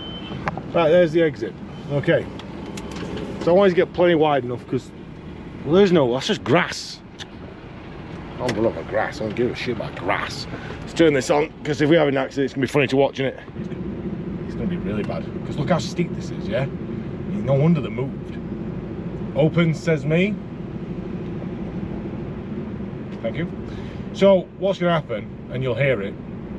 Right, there's the exit. Okay. So I want to get plenty wide enough because, well, there's no, that's just grass. I don't love grass. I don't give a shit about grass. Let's turn this on because if we have an accident, it's going to be funny to watch, isn't it? It's going to be really bad. Because look how steep this is, yeah? No wonder they moved. Open, says me. Thank you. So what's going to happen, and you'll hear it,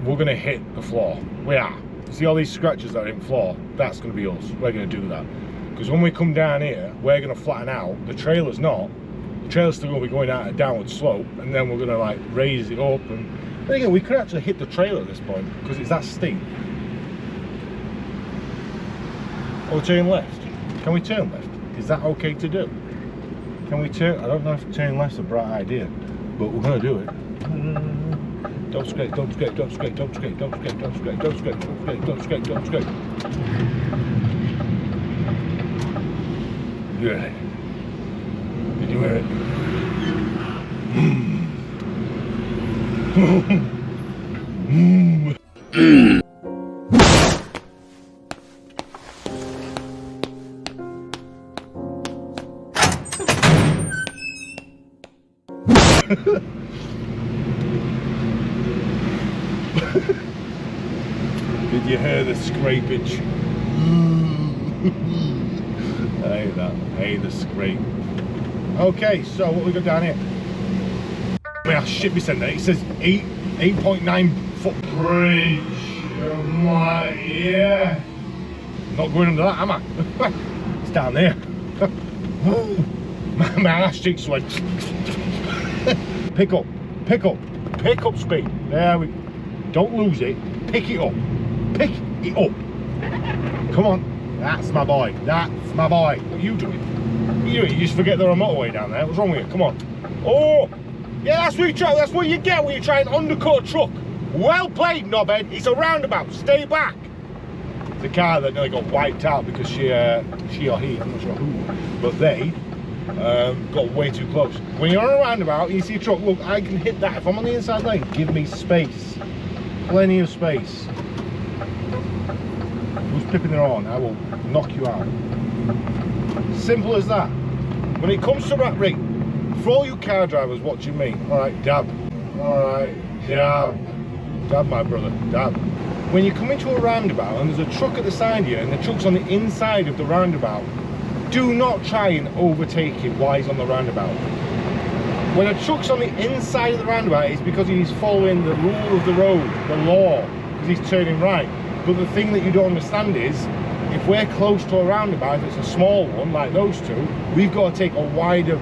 we're going to hit the floor. We are. See all these scratches that are in the floor? That's going to be us. We're going to do that. Because when we come down here, we're going to flatten out. The trailer's not. The trailer's still going to be going out a downward slope, and then we're going to like raise it up. And then again, we could actually hit the trailer at this point because it's that steep. Or turn left. Can we turn left? Is that okay to do? Can we turn? I don't know if turning left's a bright idea, but we're going to do it. Don't scrape, don't scrape, don't scrape, don't scrape, don't scrape, don't scrape, don't scrape, don't scrape, don't scrape, don't scrape. Good. Did you hear it? Did you hear the scrapage? I hate that. I hate the scrape. Okay, so what we got down here? Well, shit me sent there. It says 8.9 foot bridge. Yeah. Not going under that, am I? It's down there. My ass cheeks went. Pick up, pick up, pick up speed. There we go. Don't lose it. Pick it up. Pick it up. Come on. That's my boy. That's my boy. What are you doing? What are you doing? You just forget there are a motorway down there. What's wrong with you? Come on. Oh! Yeah, that's what you try. That's what you get when you try and undercut a truck. Well played, knobhead. It's a roundabout. Stay back. The car that nearly got wiped out because she or he, I'm not sure who, but they got way too close. When you're on a roundabout, you see a truck. Look, I can hit that. If I'm on the inside lane, give me space. Plenty of space. Who's pipping their horn? I will knock you out. Simple as that. When it comes to that ring, for all you car drivers watching me, alright, dab. Alright, dab. Dab, my brother, dab. When you come into a roundabout and there's a truck at the side of you and the truck's on the inside of the roundabout, do not try and overtake it while he's on the roundabout. When a truck's on the inside of the roundabout, it's because he's following the rule of the road, the law, because he's turning right. But the thing that you don't understand is, if we're close to a roundabout, if it's a small one like those two, we've got to take a wider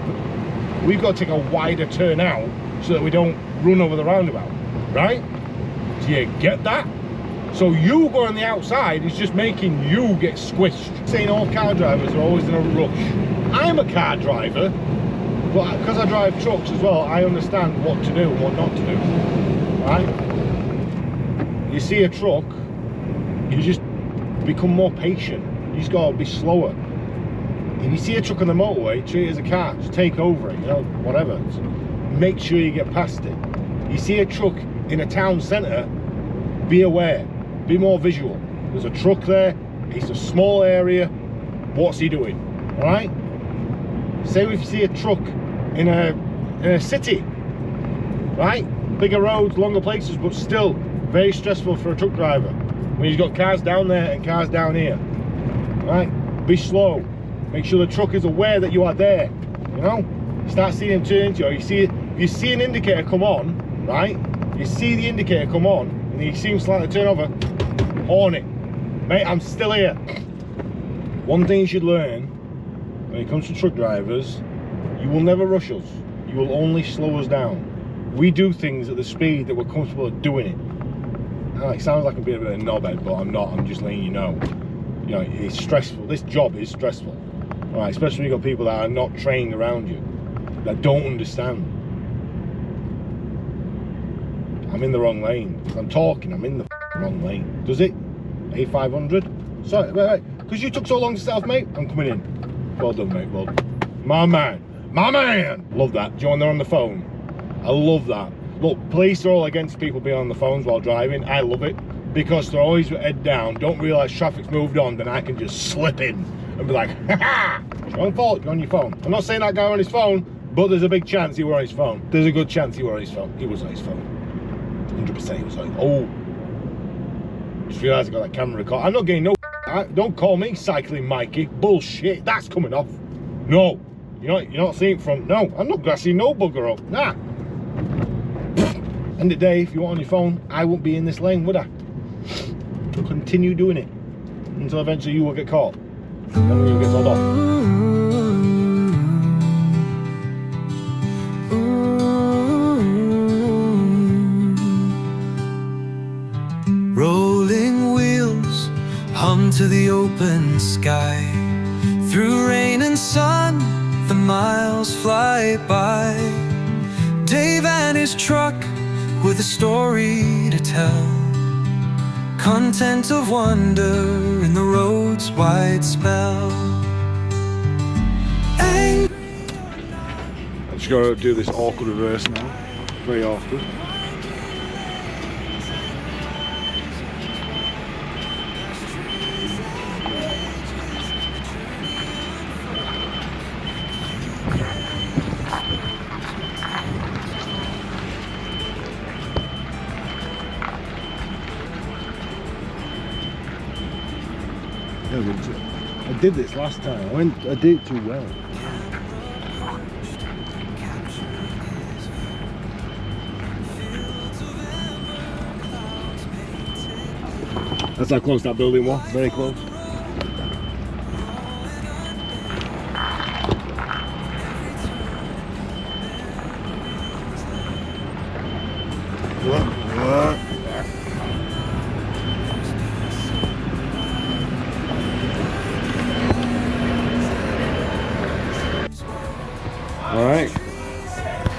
turn out so that we don't run over the roundabout, right? Do you get that? So you going on the outside is just making you get squished. Saying all car drivers are always in a rush. I'm a car driver, but because I drive trucks as well, I understand what to do and what not to do, right? You see a truck, you just become more patient. You just gotta be slower. If you see a truck on the motorway, treat it as a car. Just take over it, you know, whatever. Just make sure you get past it. You see a truck in a town centre, be aware. Be more visual. There's a truck there. It's a small area. What's he doing? All right. Say if you see a truck in a city, right? Bigger roads, longer places, but still very stressful for a truck driver when you've got cars down there and cars down here, right? Be slow. Make sure the truck is aware that you are there, you know? Start seeing him turn into you. You see an indicator come on, right? You see the indicator come on, and you see him slightly turn over, horn it. Mate, I'm still here. One thing you should learn when it comes to truck drivers, you will never rush us. You will only slow us down. We do things at the speed that we're comfortable at doing it. It sounds like I'm being a bit of a knobhead, but I'm not. I'm just letting you know. You know, it's stressful. This job is stressful. All right, especially when you've got people that are not trained around you, that don't understand. I'm in the wrong lane. I'm talking, I'm in the wrong lane. Does it? A500? Sorry, wait. Because you took so long to set off, mate, I'm coming in. Well done, mate, well done. My man. My man! Love that. Do you know when they're on the phone? I love that. Look, police are all against people being on the phones while driving. I love it. Because they're always head down, don't realise traffic's moved on, then I can just slip in and be like, ha-ha! It's your own fault, you're on your phone. I'm not saying that guy on his phone, but there's a big chance he were on his phone. There's a good chance he were on his phone. He was on his phone. 100% he was on his phone. Oh. Just realised I got that camera record. I'm not getting no. Don't call me Cycling Mikey. Bullshit. That's coming off. No. You're not seeing it from. No, I'm not grassing no bugger up. Nah. End of the day, if you weren't on your phone, I wouldn't be in this lane, would I? Continue doing it until eventually you will get caught and then you'll get told off. Rolling wheels hum to the open sky. Through rain and sun, the miles fly by. Dave and his truck with a story to tell. Content of wonder in the road's wide spell. I'm just going to do this awkward reverse now. Very awkward. I did this last time. I did it too well. That's how close that building was. Very close. Alright,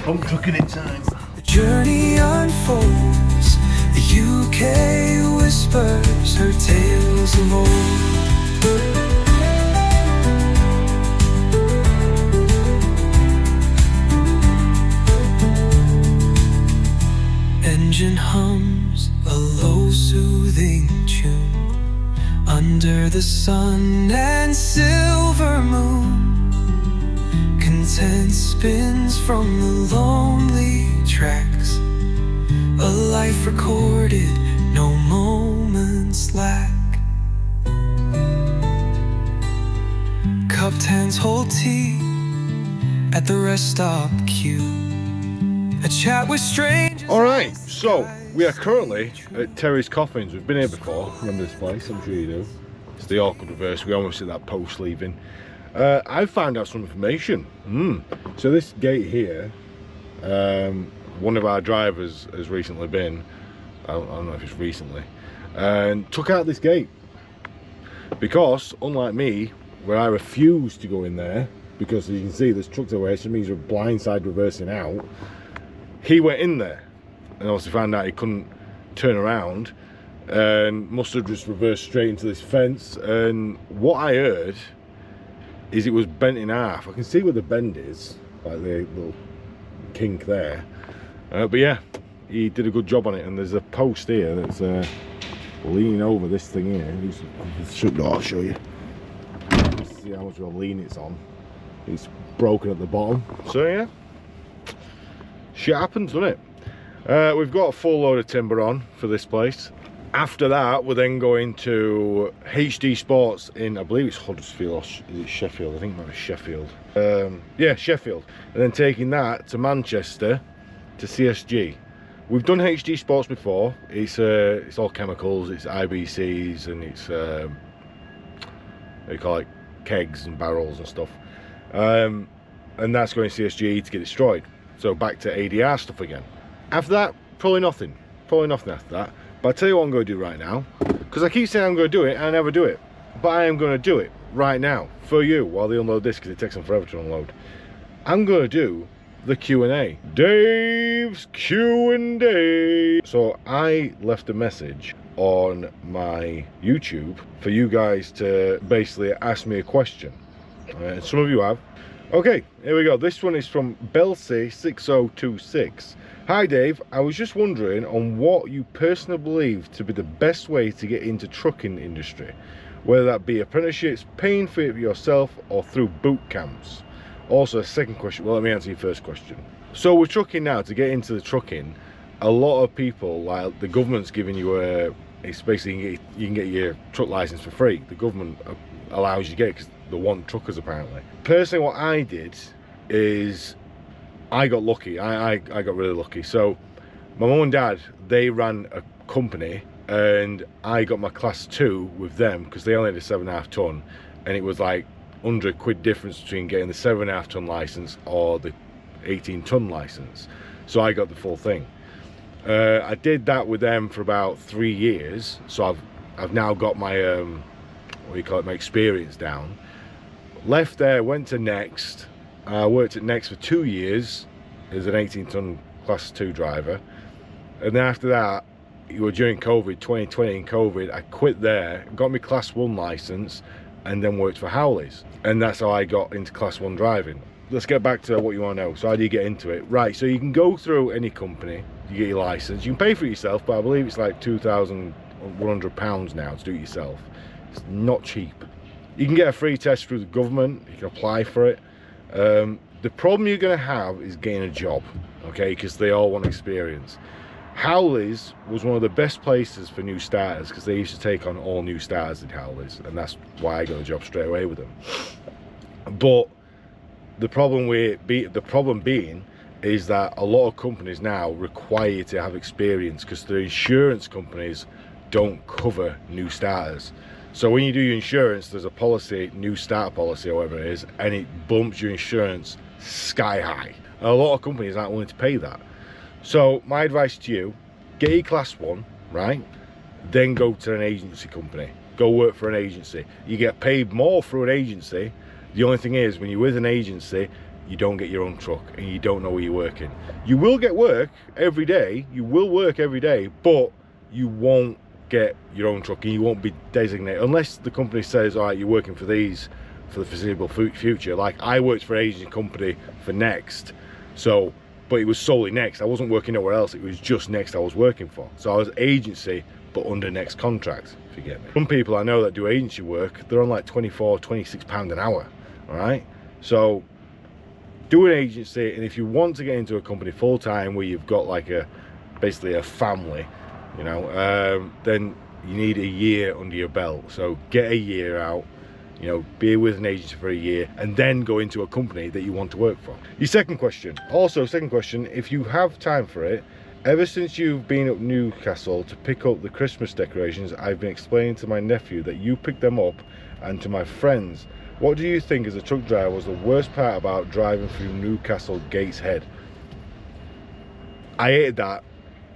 pump trucking in time. The journey unfolds, the UK whispers her tales of old. Engine hums a low soothing tune under the sun and silver moon. Content spins from the lonely tracks. A life recorded, no moments lack. Cupped hands hold tea at the rest stop queue. A chat with strangers. Alright, so we are currently at Terry's Coffins. We've been here before. Remember this place? I'm sure you do. It's the awkward reverse. We almost hit that post leaving. I found out some information. So this gate here, one of our drivers has recently been, I don't know if it's recently, and took out this gate. Because, unlike me, where I refused to go in there, because as you can see there's trucks away, so it means you're blindside reversing out, he went in there, and obviously found out he couldn't turn around, and must have just reversed straight into this fence. And what I heard is it was bent in half. I can see where the bend is, like the little kink there. But yeah, he did a good job on it. And there's a post here that's leaning over this thing here. I'll show you. See how much of a lean it's on. It's broken at the bottom. So yeah, shit happens, doesn't it? We've got a full load of timber on for this place. After that, we're then going to HD Sports in, I believe it's Huddersfield, or is it Sheffield? I think it might be Sheffield. Yeah, Sheffield. And then taking that to Manchester to CSG. We've done HD Sports before. It's all chemicals, it's IBCs, and it's what do you call it, kegs and barrels and stuff. And that's going to CSG to get destroyed. So back to ADR stuff again. After that, probably nothing after that. But I'll tell you what I'm going to do right now, because I keep saying I'm going to do it and I never do it, but I am going to do it right now for you while they unload this, because it takes them forever to unload. I'm going to do the Q&A. Dave's Q&A. So I left a message on my YouTube for you guys to basically ask me a question. And some of you have. Okay, here we go. This one is from Belsey6026. Hi Dave, I was just wondering on what you personally believe to be the best way to get into trucking industry, whether that be apprenticeships, paying for it yourself, or through boot camps. Also, a second question, well, let me answer your first question. So with trucking now, to get into the trucking, a lot of people, like the government's giving you it's basically you can get your truck license for free. The government allows you to get it because they want truckers apparently. Personally, what I did is I got lucky. I got really lucky. So my mum and dad, they ran a company, and I got my class 2 with them because they only had a 7.5 ton, and it was like £100 difference between getting the 7.5 ton license or the 18 ton license. So I got the full thing. I did that with them for about 3 years. So I've now got my what do you call it, my experience down. Left there, went to Next. I worked at Next for 2 years as an 18 ton class 2 driver, and then after that, during COVID, 2020 and COVID, I quit there, got my class 1 license, and then worked for Howley's, and that's how I got into class 1 driving. Let's get back to what you want to know. So how do you get into it? Right, so you can go through any company, you get your license, you can pay for it yourself, but I believe it's like £2,100 now to do it yourself. It's not cheap. You can get a free test through the government, you can apply for it. The problem you're going to have is getting a job, okay, because they all want experience. Howley's was one of the best places for new starters because they used to take on all new starters at Howley's, and that's why I got a job straight away with them. But the problem being is that a lot of companies now require you to have experience because the insurance companies don't cover new starters. So when you do your insurance, there's a policy, new starter policy or whatever it is, and it bumps your insurance sky high. And a lot of companies aren't willing to pay that. So my advice to you, get your class 1, right? Then go to an agency company. Go work for an agency. You get paid more through an agency. The only thing is, when you're with an agency, you don't get your own truck and you don't know where you're working. You will get work every day. You will work every day, but you won't get your own truck and you won't be designated unless the company says, all right, you're working for these for the foreseeable future. Like I worked for an agency company for Next, so but it was solely Next. I wasn't working nowhere else. It was just Next I was working for. So I was agency but under Next contract, if you get me. Some people I know that do agency work, they're on like £24-26 an hour. All right, so do an agency, and if you want to get into a company full-time where you've got like basically a family, you know, then you need a year under your belt. So get a year out, you know, be with an agency for a year, and then go into a company that you want to work for. Your second question, if you have time for it, ever since you've been up Newcastle to pick up the Christmas decorations, I've been explaining to my nephew that you picked them up, and to my friends. What do you think as a truck driver was the worst part about driving through Newcastle Gateshead? I hated that.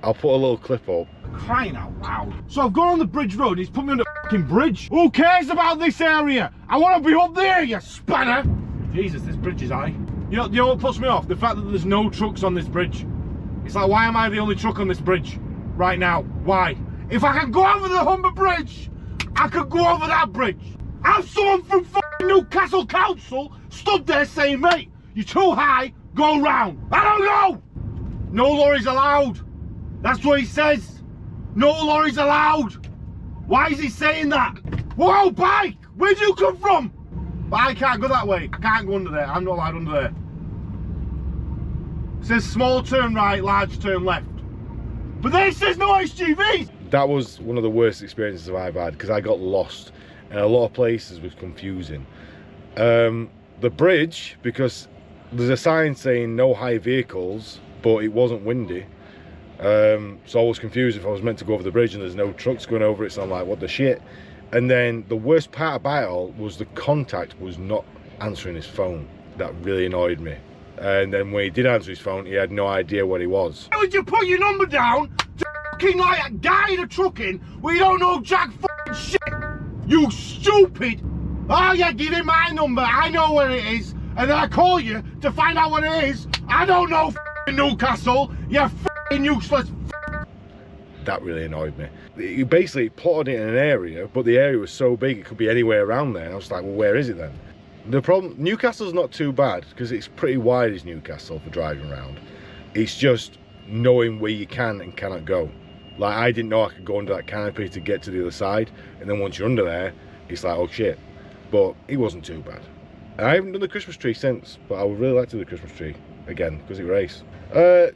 I'll put a little clip up. Crying out loud. So I've gone on the bridge road, he's put me on the fucking bridge. Who cares about this area? I want to be up there, you spanner. Jesus, this bridge is high. You know what puts me off? The fact that there's no trucks on this bridge. It's like, why am I the only truck on this bridge right now? Why? If I can go over the Humber Bridge, I could go over that bridge. Have someone from fucking Newcastle Council stood there saying, mate, you're too high, go round. I don't know. No lorries allowed. That's what he says. No lorries allowed. Why is he saying that? Whoa, bike! Where'd you come from? But I can't go that way. I can't go under there. I'm not allowed under there. It says small turn right, large turn left. But this says no HGVs. That was one of the worst experiences I've had because I got lost and a lot of places was confusing. The bridge, because there's a sign saying no high vehicles, but it wasn't windy. So I was confused if I was meant to go over the bridge and there's no trucks going over it, so I'm like, what the shit? And then the worst part about it all was the contact was not answering his phone. That really annoyed me. And then when he did answer his phone, he had no idea what he was. Why would you put your number down to fucking like a guy in a trucking where you don't know jack fucking shit? You stupid! Oh yeah, give him my number, I know where it is, and then I call you to find out what it is. I don't know fucking Newcastle, you fucking useless. That really annoyed me. He basically plotted it in an area, but the area was so big it could be anywhere around there. And I was like, well, where is it then? The problem, Newcastle's not too bad because it's pretty wide as Newcastle for driving around. It's just knowing where you can and cannot go. Like, I didn't know I could go under that canopy to get to the other side, and then once you're under there, it's like, oh shit. But it wasn't too bad. I haven't done the Christmas tree since, but I would really like to do the Christmas tree again because it race.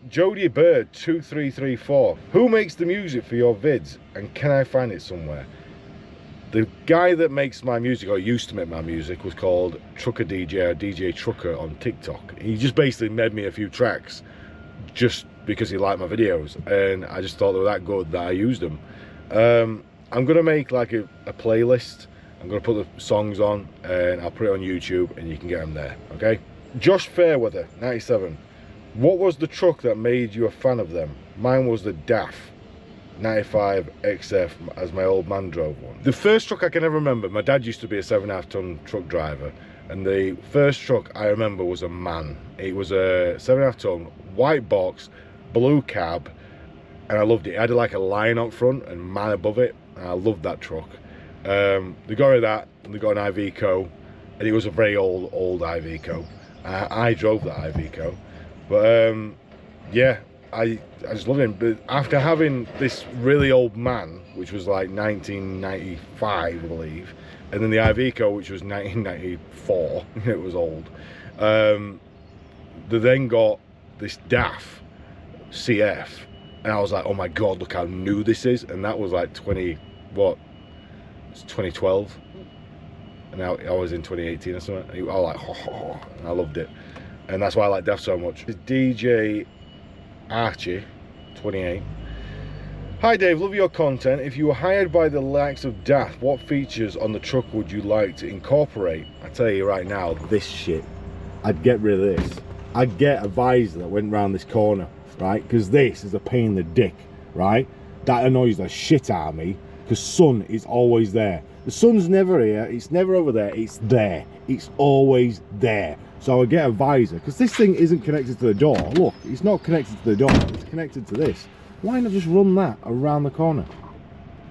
Jody Bird 2334. Who makes the music for your vids, and can I find it somewhere? The guy that makes my music, or used to make my music, was called Trucker DJ, or DJ Trucker on TikTok. He just basically made me a few tracks just because he liked my videos, and I just thought they were that good that I used them. I'm gonna make like a playlist. I'm gonna put the songs on and I'll put it on YouTube and you can get them there, okay? Josh Fairweather 97. What was the truck that made you a fan of them? Mine was the DAF 95 XF, as my old man drove one. The first truck I can ever remember, my dad used to be a 7.5 ton truck driver, and the first truck I remember was a MAN. It was a 7.5 ton, white box, blue cab, and I loved it. It had like a lion up front and MAN above it, and I loved that truck. They got rid of that, and they got an Iveco, and it was a very old Iveco. I drove that Iveco, but yeah, I just loved him. But after having this really old MAN, which was like 1995, I believe, and then the Iveco, which was 1994, it was old. They then got this DAF CF, and I was like, oh my god, look how new this is. And that was like it's 2012, and now I was in 2018 or something. I was like, oh, and I loved it, and that's why I like DAF so much. DJ Archie 28. Hi Dave, love your content. If you were hired by the likes of DAF, what features on the truck would you like to incorporate? I tell you right now, this shit, I'd get rid of this. I'd get a visor that went round this corner, right? Because this is a pain in the dick, right? That annoys the shit out of me, because sun is always there. The sun's never here, it's never over there, it's there. It's always there. So I would get a visor, because this thing isn't connected to the door. Look, it's not connected to the door, it's connected to this. Why not just run that around the corner?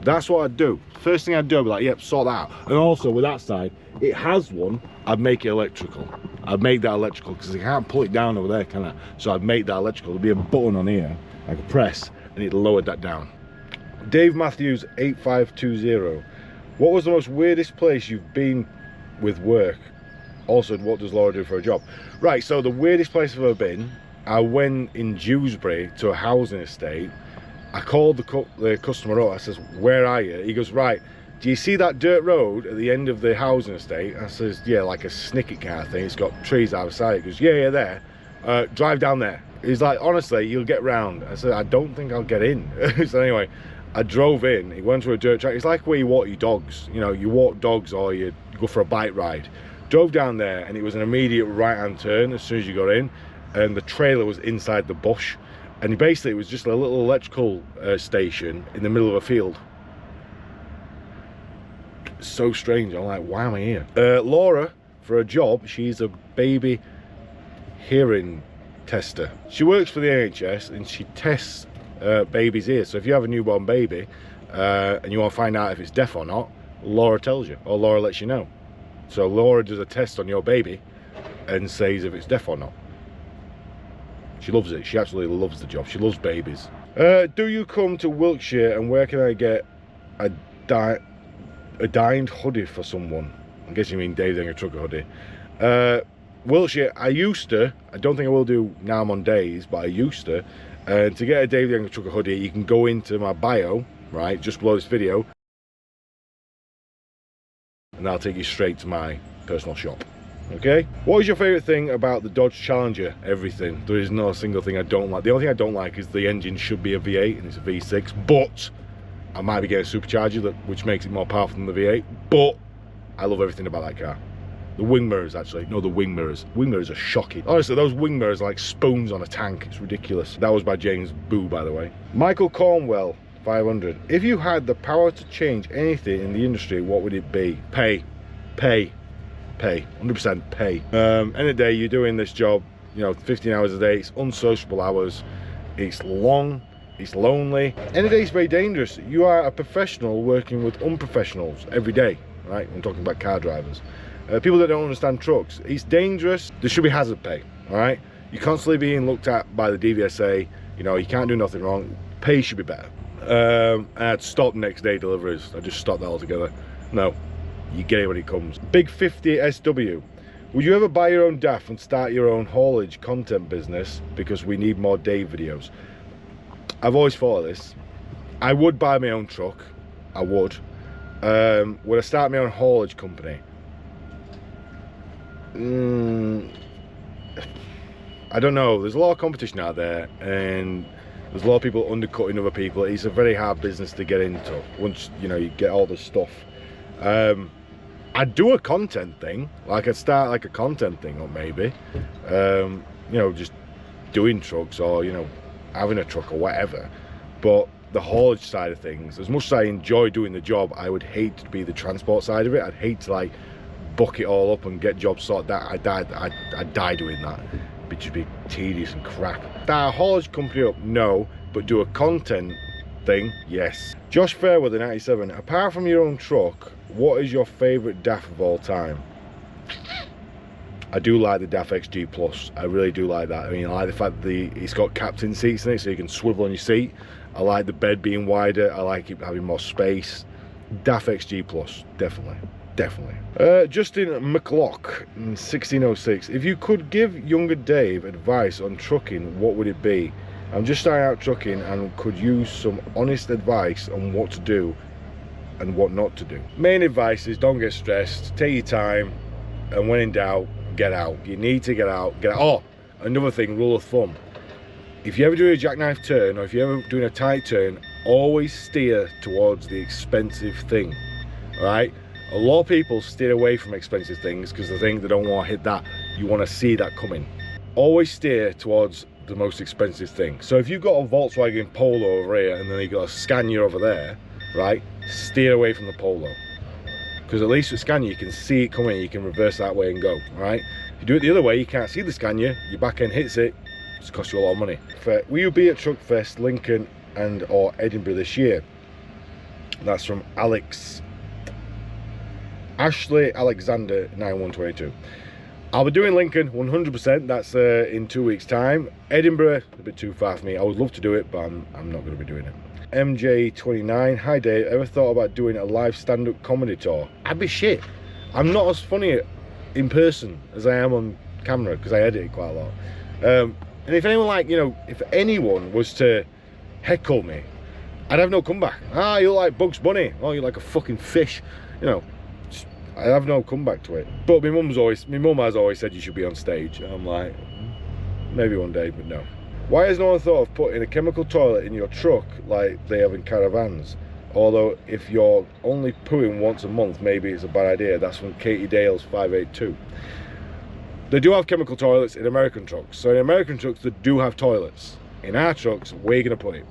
That's what I'd do. First thing I'd do, I'd be like, yep, sort that out. And also with that side, it has one, I'd make it electrical. I'd make that electrical, because I can't pull it down over there, can I? So I'd make that electrical. There'd be a button on here, I could press, and it lowered that down. Dave Matthews 8520. What was the most weirdest place you've been with work? Also, what does Laura do for a job? Right, so the weirdest place I've ever been, I went in Dewsbury to a housing estate. I called the customer up. I says, where are you? He goes, right, do you see that dirt road at the end of the housing estate? I says, yeah, like a snicket kind of thing. It's got trees outside. He goes, yeah, there. Drive down there. He's like, honestly, you'll get round. I said, I don't think I'll get in. So anyway, I drove in. He went to a dirt track. It's like where you walk your dogs. You know, you walk dogs or you go for a bike ride. Drove down there, and it was an immediate right-hand turn as soon as you got in, and the trailer was inside the bush, and basically it was just a little electrical station in the middle of a field. So strange. I'm like, why am I here? Laura, for a job, she's a baby hearing tester. She works for the NHS, and she tests babies' ears. So if you have a newborn baby and you want to find out if it's deaf or not, Laura tells you, or Laura lets you know. So Laura does a test on your baby and says if it's deaf or not. She loves it. She absolutely loves the job. She loves babies. Do you come to Wiltshire, and where can I get a dined hoodie for someone? I guess you mean Davetheangrytrucker hoodie. Wiltshire, I used to. I don't think I will do now I'm on days, but I used to. And to get a Davetheangrytrucker hoodie, you can go into my bio, right, just below this video, and that'll take you straight to my personal shop. Okay, what is your favorite thing about the Dodge Challenger? Everything. There is no single thing I don't like. The only thing I don't like is the engine should be a V8 and it's a V6, but I might be getting a supercharger, which makes it more powerful than the V8, but I love everything about that car. The wing mirrors, actually. No, the wing mirrors. Wing mirrors are shocking. Honestly, those wing mirrors are like spoons on a tank. It's ridiculous. That was by James Boo, by the way. Michael Cornwell, 500. If you had the power to change anything in the industry, what would it be? Pay. 100% pay. End of the day, you're doing this job, you know, 15 hours a day. It's unsociable hours. It's long. It's lonely. End of the day, it's very dangerous. You are a professional working with unprofessionals every day, right? I'm talking about car drivers. People that don't understand trucks. It's dangerous. There should be hazard pay, all right? You're constantly being looked at by the DVSA. You know, you can't do nothing wrong. Pay should be better. I'd stop next day deliveries. I just stopped that altogether. No, you get it when it comes. Big 50 SW. Would you ever buy your own DAF and start your own haulage content business? Because we need more Dave videos. I've always thought of this. I would buy my own truck. I would. Would I start my own haulage company? I don't know. There's a lot of competition out there, and there's a lot of people undercutting other people. It's a very hard business to get into once, you know, you get all this stuff. I'd do a content thing. Like, I'd start like a content thing, or maybe you know, just doing trucks, or, you know, having a truck or whatever. But the haulage side of things, as much as I enjoy doing the job, I would hate to be the transport side of it. I'd hate to like buck it all up and get jobs sorted out. I'd die doing that. It'd just be tedious and crap. Start a haulage company up, no, but do a content thing, yes. Josh Fairweather, 97. Apart from your own truck, what is your favourite DAF of all time? I do like the DAF XG Plus. I really do like that. I mean, I like the fact that it's got captain seats in it, so you can swivel on your seat. I like the bed being wider. I like it having more space. DAF XG Plus, definitely. Justin McLock, 1606. If you could give younger Dave advice on trucking, what would it be? I'm just starting out trucking and could use some honest advice on what to do and what not to do. Main advice is don't get stressed, take your time, and when in doubt, get out. You need to get out. Oh, another thing, rule of thumb. If you ever do a jackknife turn, or if you're ever doing a tight turn, always steer towards the expensive thing, all right? A lot of people steer away from expensive things because they think they don't want to hit that. You want to see that coming. Always steer towards the most expensive thing. So if you've got a Volkswagen Polo over here and then you've got a Scania over there, right, steer away from the Polo. Because at least with Scania you can see it coming, you can reverse that way and go, right? If you do it the other way, you can't see the Scania, your back end hits it, it's cost you a lot of money. Will you be at Truckfest, Lincoln and or Edinburgh this year? That's from Ashley Alexander, 9122. I'll be doing Lincoln 100%. That's in 2 weeks time. Edinburgh, a bit too far for me. I would love to do it, but I'm not going to be doing it. MJ29. Hi Dave, ever thought about doing a live stand-up comedy tour? I'd be shit. I'm not as funny in person as I am on camera because I edit it quite a lot. And if anyone, like, you know, if anyone was to heckle me, I'd have no comeback. Ah, you look like Bugs Bunny. Oh, you're like a fucking fish. You know, I have no comeback to it. But my mum has always said you should be on stage. And I'm like, maybe one day, but no. Why has no one thought of putting a chemical toilet in your truck like they have in caravans? Although if you're only pooing once a month, maybe it's a bad idea. That's from Katie Dales 582. They do have chemical toilets in American trucks. So in American trucks, they do have toilets. In our trucks, where are you going to put it?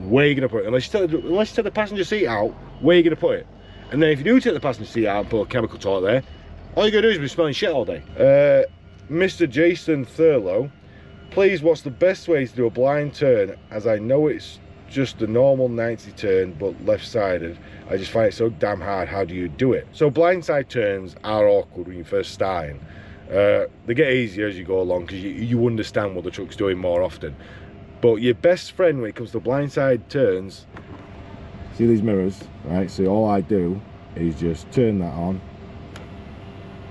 Where are you going to put it? Unless you take the passenger seat out, where are you going to put it? And then if you do take the passenger seat out and put a chemical toilet there, all you're going to do is be smelling shit all day. Mr. Jason Thurlow, please, what's the best way to do a blind turn? As I know it's just the normal 90 turn, but left-sided. I just find it so damn hard. How do you do it? So blindside turns are awkward when you're first starting. They get easier as you go along because you understand what the truck's doing more often. But your best friend when it comes to blindside turns, see these mirrors, right? So all I do is just turn that on.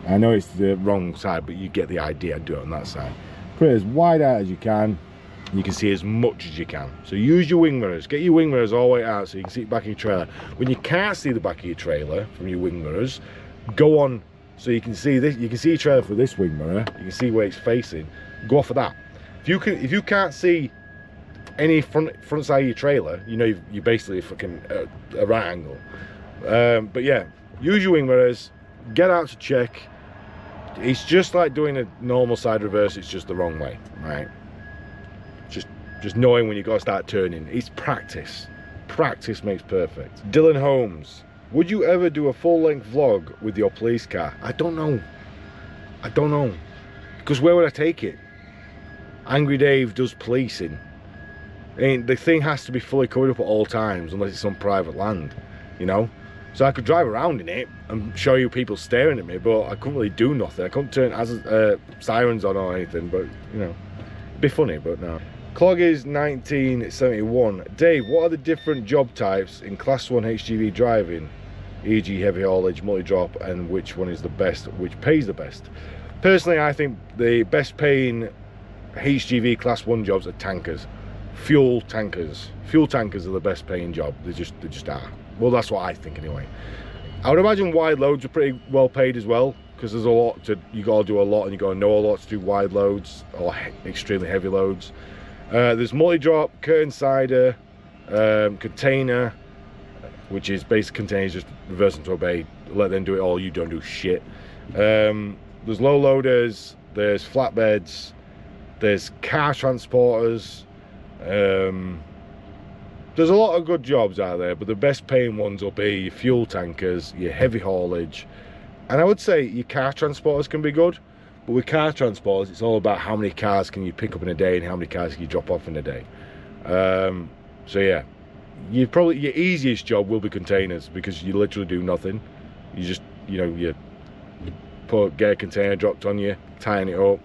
I know it's the wrong side, but you get the idea. Do it on that side. Put it as wide out as you can. and you can see as much as you can. So use your wing mirrors, get your wing mirrors all the way out so you can see the back of your trailer. When you can't see the back of your trailer from your wing mirrors, go on so you can see this. You can see your trailer through this wing mirror, you can see where it's facing. Go off of that. If you can't see any front side of your trailer, you know you're basically fucking a right angle. But yeah, use your wing mirrors, get out to check. It's just like doing a normal side reverse, it's just the wrong way, right? Just knowing when you got to start turning. It's practice. Practice makes perfect. Dylan Holmes, would you ever do a full-length vlog with your police car? I don't know. I don't know. Because where would I take it? Angry Dave does policing. I mean, the thing has to be fully covered up at all times unless it's on private land, you know? So I could drive around in it and show you people staring at me, but I couldn't really do nothing. I couldn't turn sirens on or anything, but, you know, it'd be funny, but no. Clog is 1971. Dave, what are the different job types in Class 1 HGV driving, e.g. heavy haulage, multi-drop, and which one is the best, which pays the best? Personally, I think the best paying HGV Class 1 jobs are tankers. Fuel tankers. Fuel tankers are the best paying job. They just are. Well, that's what I think anyway. I would imagine wide loads are pretty well paid as well, because there's a lot to, you got to do a lot and you got to know a lot to do wide loads or extremely heavy loads. There's multi-drop, curtain sider, container, which is basic containers, just reverse into a bay, let them do it all, you don't do shit. There's low loaders, there's flatbeds, there's car transporters. There's a lot of good jobs out there, but the best paying ones will be your fuel tankers, your heavy haulage, and I would say your car transporters can be good. But with car transporters, it's all about how many cars can you pick up in a day and how many cars can you drop off in a day. So yeah, your easiest job will be containers, because you literally do nothing. You just, you know, you get a container dropped on you, tighten it up,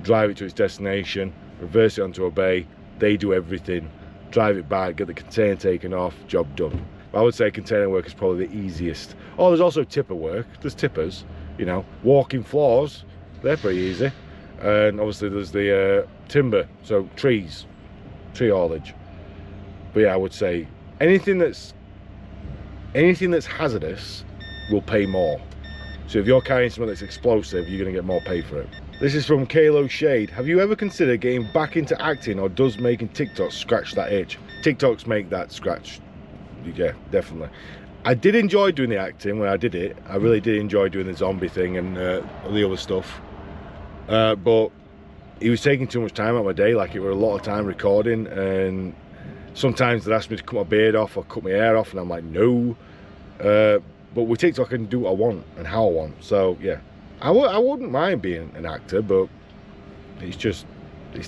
drive it to its destination, reverse it onto a bay. They do everything. Drive it back, get the container taken off, job done. I would say container work is probably the easiest. Oh, there's also tipper work. There's tippers, you know, walking floors. They're pretty easy. And obviously there's the timber, so tree haulage. But yeah, I would say anything that's hazardous will pay more. So if you're carrying something that's explosive, you're gonna get more pay for it. This is from Kalo Shade. Have you ever considered getting back into acting, or does making TikToks scratch that itch? TikToks make that scratch. Yeah, definitely. I did enjoy doing the acting when I did it. I really did enjoy doing the zombie thing and the other stuff. But it was taking too much time out of my day. Like, it was a lot of time recording, and sometimes they'd ask me to cut my beard off or cut my hair off, and I'm like, no. But with TikTok, I can do what I want and how I want. So yeah, I wouldn't mind being an actor, but it's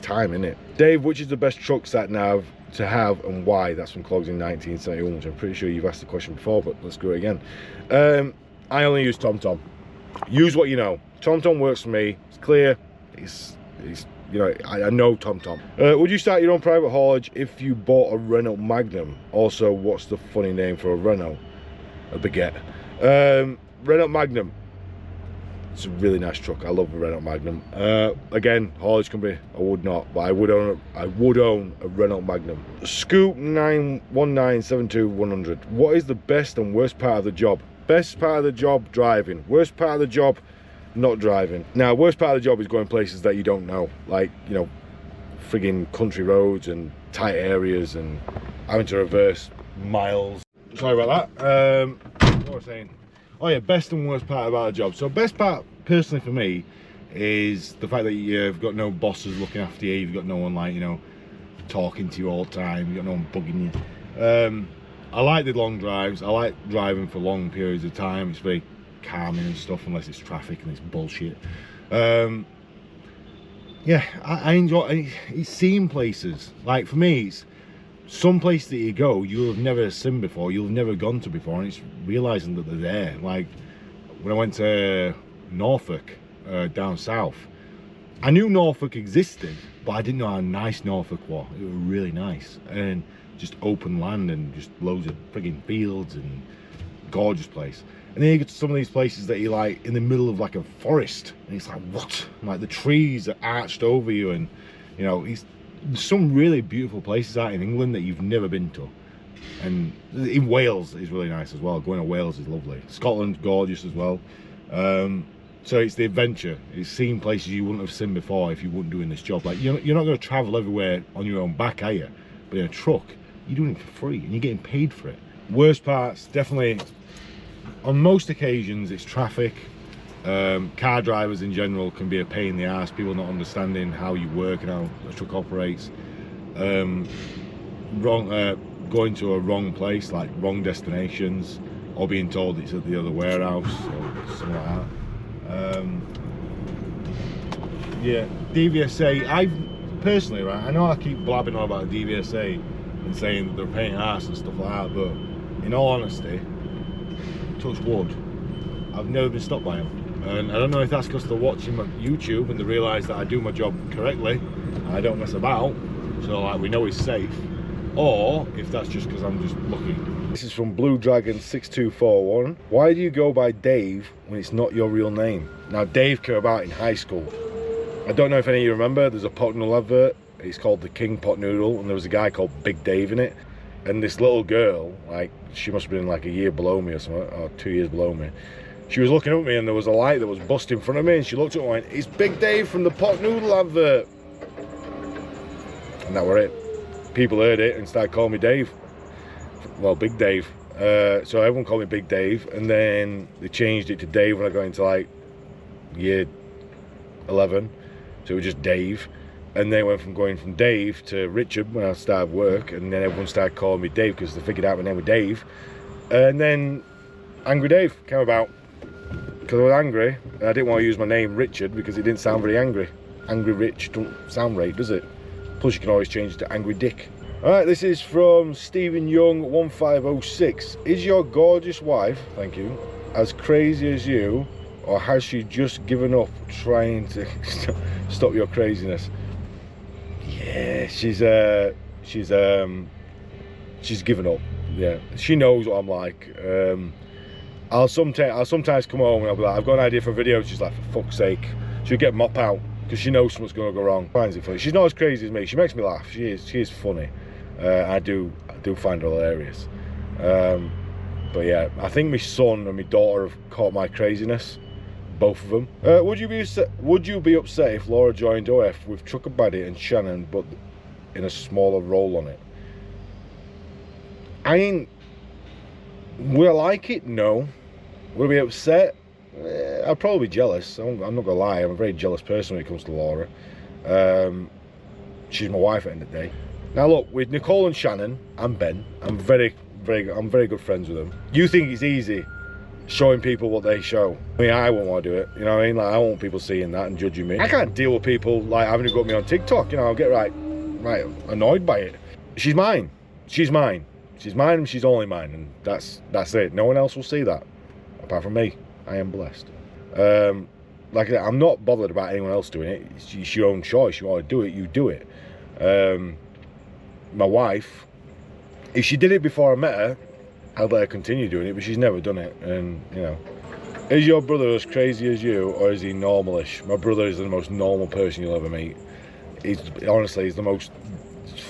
time, innit? Dave, which is the best truck sat nav to have and why? That's from Clogs in 1971, which I'm pretty sure you've asked the question before, but let's go again. I only use TomTom. Use what you know. TomTom works for me. It's clear. It's you know, I know TomTom. Would you start your own private haulage if you bought a Renault Magnum? Also, what's the funny name for a Renault? A baguette. Renault Magnum. It's a really nice truck. I love the Renault Magnum. Again, haulage company, I would not, but I would own a Renault Magnum. Scoop 91972-100. What is the best and worst part of the job? Best part of the job, driving. Worst part of the job, not driving. Now, worst part of the job is going places that you don't know, like, you know, frigging country roads and tight areas and having to reverse miles. Sorry about that. What was I saying? Oh yeah, best and worst part about a job. So best part, personally for me, is the fact that you've got no bosses looking after you. You've got no one, like, you know, talking to you all the time. You've got no one bugging you. I like the long drives. I like driving for long periods of time. It's very calming and stuff, unless it's traffic and it's bullshit. Yeah, I enjoy seeing places. Like, for me, it's some place that you go you'll have never seen before, you've never gone to before, and it's realizing that they're there. Like when I went to Norfolk, down south, I knew Norfolk existed, but I didn't know how nice Norfolk was. It was really nice, and just open land and just loads of frigging fields and gorgeous place. And then you get to some of these places that you're like in the middle of like a forest, and it's like, what? And like the trees are arched over you, and you know, there's some really beautiful places out in England that you've never been to. And in Wales is really nice as well. Going to Wales is lovely. Scotland's gorgeous as well. So it's the adventure. It's seeing places you wouldn't have seen before if you weren't doing this job. Like you're not going to travel everywhere on your own back, are you? But in a truck, you're doing it for free and you're getting paid for it. Worst parts, definitely, on most occasions, it's traffic. Car drivers in general can be a pain in the ass. People not understanding how you work and how a truck operates. Going to a wrong place, like wrong destinations, or being told it's at the other warehouse or something like that. Yeah, DVSA, I personally, right, I know I keep blabbing on about DVSA and saying that they're paying ass and stuff like that, but in all honesty, touch wood, I've never been stopped by them. And I don't know if that's because they're watching my YouTube and they realise that I do my job correctly and I don't mess about, so like we know it's safe, or if that's just because I'm just lucky. This is from Blue Dragon 6241. Why do you go by Dave when it's not your real name? Now, Dave came about in high school. I don't know if any of you remember, there's a pot noodle advert. It's called the King Pot Noodle, and there was a guy called Big Dave in it. And this little girl, like, she must have been like a year below me or something, or 2 years below me. She was looking up at me and there was a light that was busted in front of me, and she looked up and went, "It's Big Dave from the Pot Noodle advert." And that were it. People heard it and started calling me Dave. Well, Big Dave. So everyone called me Big Dave, and then they changed it to Dave when I got into like year 11. So it was just Dave. And then it went from going from Dave to Richard when I started work, and then everyone started calling me Dave because they figured out my name was Dave. And then Angry Dave came about because I was angry and I didn't want to use my name Richard because it didn't sound very angry. Angry Rich don't sound right, does it? Plus you can always change it to Angry Dick. Alright, this is from Stephen Young 1506. Is your gorgeous wife, thank you, as crazy as you, or has she just given up trying to stop your craziness? Yeah, she's given up. Yeah, she knows what I'm like. I'll sometimes come home and I'll be like, I've got an idea for a video. She's like, for fuck's sake. She'll get mop out because she knows something's going to go wrong. Finds it funny. She's not as crazy as me. She makes me laugh. She is funny. I do find her hilarious. But yeah, I think my son and my daughter have caught my craziness. Both of them. Would you be upset if Laura joined OF with Trucker Baddie and Shannon, but in a smaller role on it? Would I like it? No. Would I be upset? I'd probably be jealous. I'm not gonna lie. I'm a very jealous person when it comes to Laura. She's my wife at the end of the day. Now look, with Nicole and Shannon and Ben, I'm very good friends with them. You think it's easy showing people what they show? I mean, I won't want to do it. You know what I mean? Like, I don't want people seeing that and judging me. I can't deal with people like having to go at me on TikTok. You know, I'll get right annoyed by it. She's mine. She's mine. She's mine and she's only mine, and that's it. No one else will see that apart from me. I am blessed. Like I said, I'm not bothered about anyone else doing it. It's your own choice. You want to do it, you do it. My wife, if she did it before I met her, I'd let her continue doing it, but she's never done it. And you know, is your brother as crazy as you, or is he normalish? My brother is the most normal person you'll ever meet. He's the most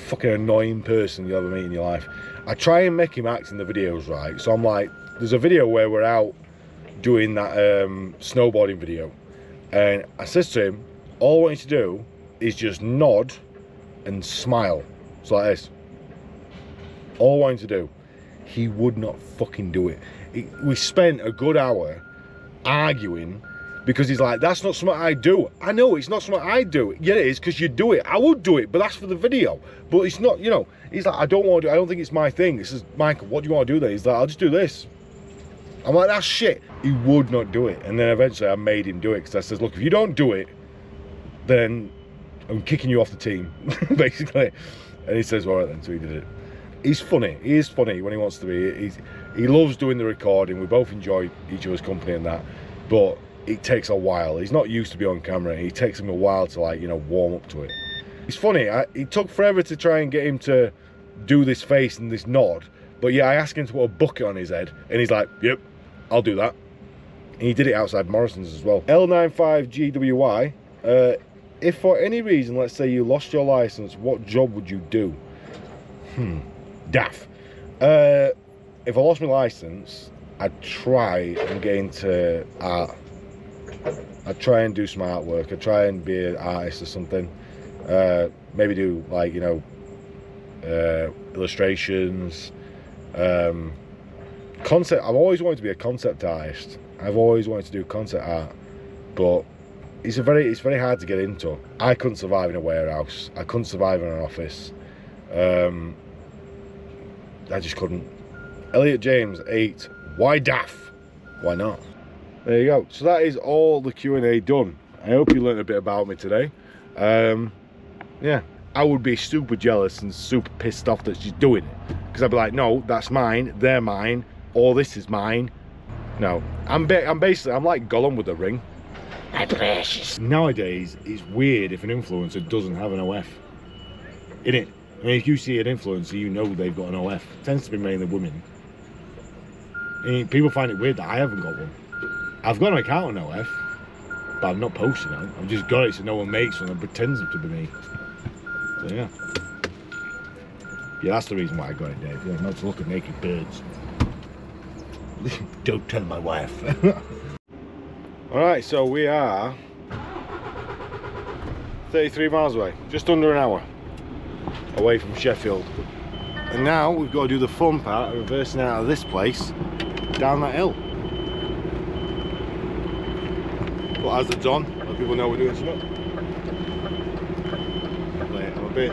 fucking annoying person you'll ever meet in your life. I try and make him act in the videos, right? So I'm like, there's a video where we're out doing that snowboarding video, and I says to him, all I want you to do is just nod and smile. So like this. All I want you to do. He would not fucking do it. We spent a good hour arguing because he's like, that's not something I do. I know it's not something I do. Yeah, it is, because you do it. I would do it, but that's for the video. But it's not, you know, he's like, I don't want to do it. I don't think it's my thing. This is, Michael, what do you want to do then? He's like, I'll just do this. I'm like, that's shit. He would not do it. And then eventually I made him do it, because I says, look, if you don't do it, then I'm kicking you off the team, basically. And he says, all right then, so he did it. He's funny. He is funny when he wants to be. He loves doing the recording. We both enjoy each other's company and that. But it takes a while. He's not used to be on camera. It takes him a while to, like, you know, warm up to it. He's funny. It took forever to try and get him to do this face and this nod. But yeah, I asked him to put a bucket on his head, and he's like, yep, I'll do that. And he did it outside Morrison's as well. L95GWY. If for any reason, let's say you lost your license, what job would you do? Daft. If I lost my license, I'd try and get into art. I'd try and do some artwork. I'd try and be an artist or something. Maybe do like, you know, illustrations, concept. I've always wanted to be a concept artist. I've always wanted to do concept art, but it's very hard to get into. I couldn't survive in a warehouse. I couldn't survive in an office. I just couldn't. Elliot James 8. Why daft? Why not? There you go. So that is all the Q&A done. I hope you learned a bit about me today. Yeah, I would be super jealous and super pissed off that she's doing it, because I'd be like, no, that's mine, they're mine, all this is mine. No, I'm basically like Gollum with the ring. My precious. Nowadays, it's weird if an influencer doesn't have an OF. Innit? I mean, if you see an influencer, you know they've got an OF. It tends to be mainly women. I mean, people find it weird that I haven't got one. I've got an account on OF, but I'm not posting it. I've just got it so no one makes one and pretends to be me. So yeah. Yeah, that's the reason why I got it, Dave. Yeah, not to look at naked birds. Don't tell my wife. Alright, so we are 33 miles away, just under an hour away from Sheffield. And now we've got to do the fun part of reversing out of this place down that hill. But as it's on, let people know we're doing something. Like, I'm a bit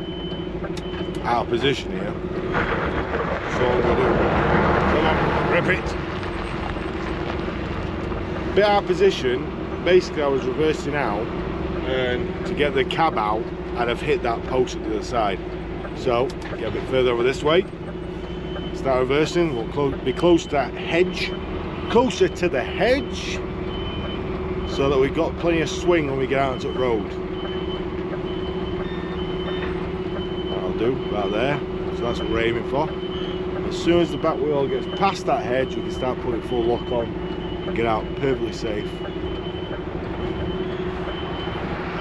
out of position here. So what we're doing. Come on, rip it! Bit out of position. Basically, I was reversing out, and to get the cab out, I'd have hit that post at the other side. So, get a bit further over this way. Start reversing. We'll be close to that hedge. Closer to the hedge, so that we've got plenty of swing when we get out onto the road. That'll do, about there. So that's what we're aiming for. As soon as the back wheel gets past that hedge, we can start putting full lock on and get out perfectly safe.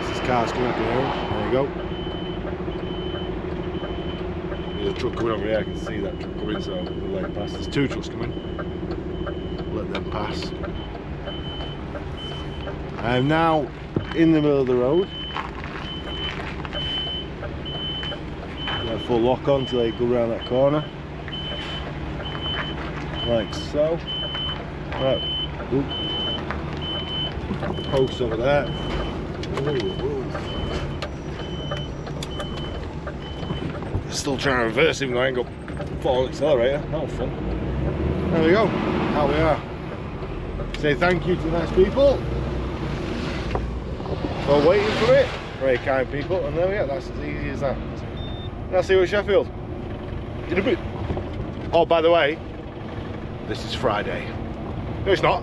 This car's coming up here. There you go. There's a truck coming over here. I can see that truck coming, so we'll let it pass. There's two trucks coming. Let them pass. I'm now in the middle of the road. Get a full lock on till they go around that corner. Like so. Right. Oop. Post over there. Ooh. Still trying to reverse even though I ain't got full accelerator. That was fun. There we go. How we are. Say thank you to the nice people for waiting for it. Very kind people, and there we are. That's as easy as that. Now see you at Sheffield. In a bit. Oh, by the way, this is Friday. No, it's not.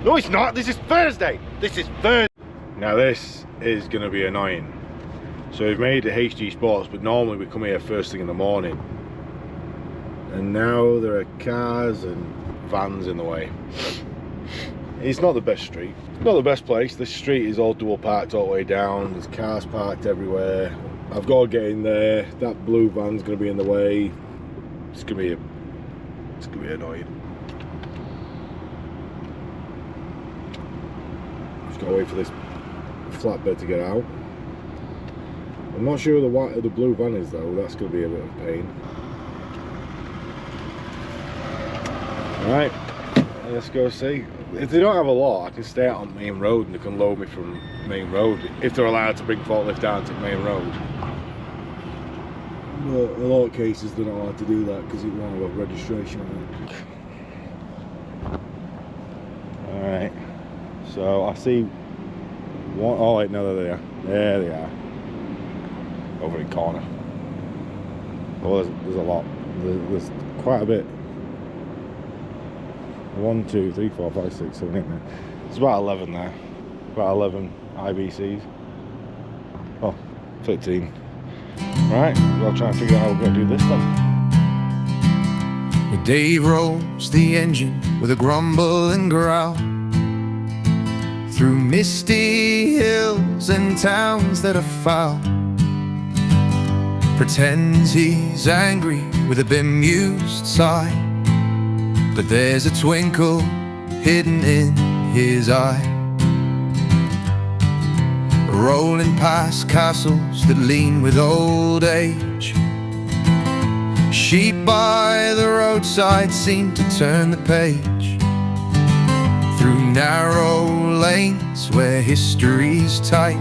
No, it's not. This is Thursday. This is Thursday. Now this is going to be annoying. So we've made the HG Sports, but normally we come here first thing in the morning. And now there are cars and vans in the way. It's not the best street. It's not the best place. This street is all dual parked all the way down. There's cars parked everywhere. I've got to get in there. That blue van's going to be in the way. It's going to be annoying. Just got to wait for this flatbed to get out. I'm not sure who the blue van is though. That's going to be a bit of a pain. Alright, let's go see. If they don't have a lot, I can stay out on main road and they can load me from main road if they're allowed to bring forklift down to main road. But in a lot of cases they're not allowed to do that because it won't have registration on it. Alright, so I see one. Oh wait, no, there they are. There they are. Over in corner. Oh, there's a lot. There's quite a bit. 1, 2, 3, 4, 5, 6, 7, 8, 9. There's about 11 there. About 11 IBCs. Oh, 13. Right, we'll try and figure out how we're going to do this then. Dave rolls the engine with a grumble and growl through misty hills and towns that are foul. Pretends he's angry with a bemused sigh, but there's a twinkle hidden in his eye. Rolling past castles that lean with old age, sheep by the roadside seem to turn the page. Through narrow lanes where history's tight,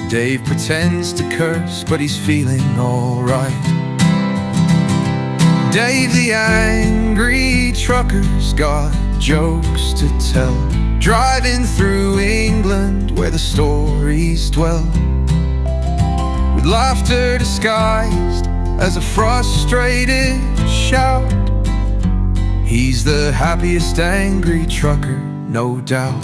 Dave pretends to curse, but he's feeling alright. Dave the angry trucker's got jokes to tell, driving through England where the stories dwell, with laughter disguised as a frustrated shout. He's the happiest angry trucker, no doubt.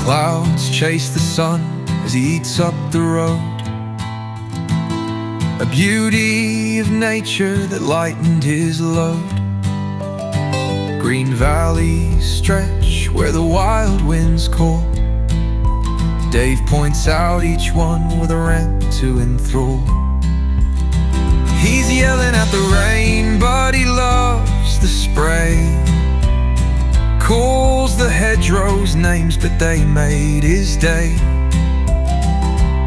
Clouds chase the sun as he eats up the road, a beauty of nature that lightened his load. Green valleys stretch where the wild winds call. Dave points out each one with a rant to enthrall. He's yelling at the rain, but he loves the spray. Calls the hedgerows names, but they made his day.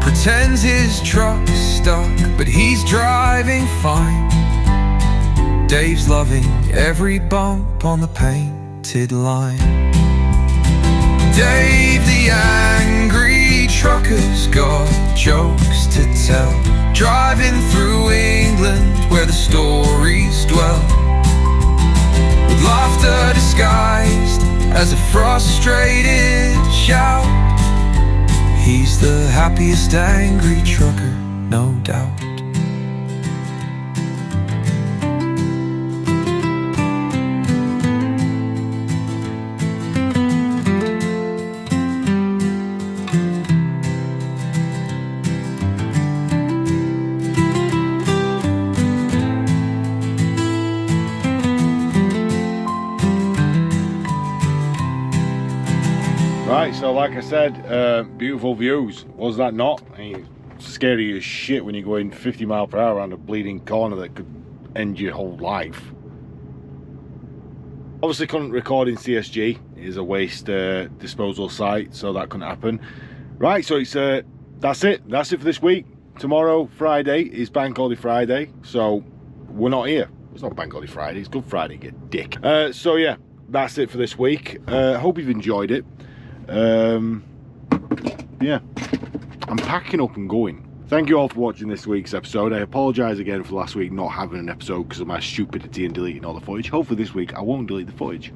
Pretends his truck's stuck, but he's driving fine. Dave's loving every bump on the painted line. Dave the angry trucker's got jokes to tell, driving through England where the stories dwell, with laughter disguised as a frustrated shout. He's the happiest angry trucker, no doubt. Right, so like I said, beautiful views. Was that not? I mean, scary as shit when you're going 50 miles per hour around a bleeding corner that could end your whole life. Obviously couldn't record in CSG. It is a waste disposal site, so that couldn't happen. Right, so it's that's it for this week. Tomorrow, Friday, is Bank Holiday Friday, so we're not here. It's not Bank Holiday Friday, it's Good Friday, you dick. So yeah, that's it for this week. Hope you've enjoyed it. Yeah, I'm packing up and going. Thank you all for watching this week's episode. I apologise again for last week not having an episode because of my stupidity and deleting all the footage. Hopefully this week I won't delete the footage.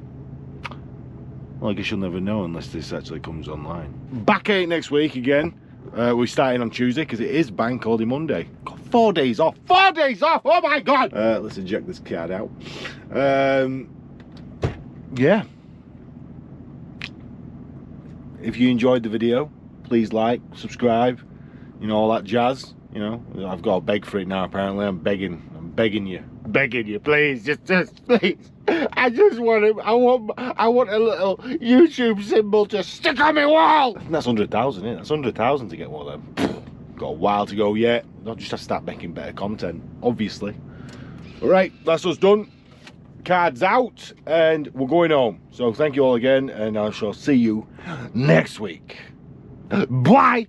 Well, I guess you'll never know unless this actually comes online. Back at it next week again. We're starting on Tuesday because it is Bank Holiday Monday. Got 4 days off. 4 days off! Oh my god! Let's eject this card out. Yeah. If you enjoyed the video, please like, subscribe, you know, all that jazz. You know, I've got to beg for it now. Apparently, I'm begging you, please, just please. I just want it. I want a little YouTube symbol to stick on my wall. That's 100,000, isn't it? That's 100,000 to get one of them. Got a while to go yet. I'll just have to start making better content, obviously. All right, that's us done. Cards out, and we're going home. So thank you all again, and I shall see you next week. Bye.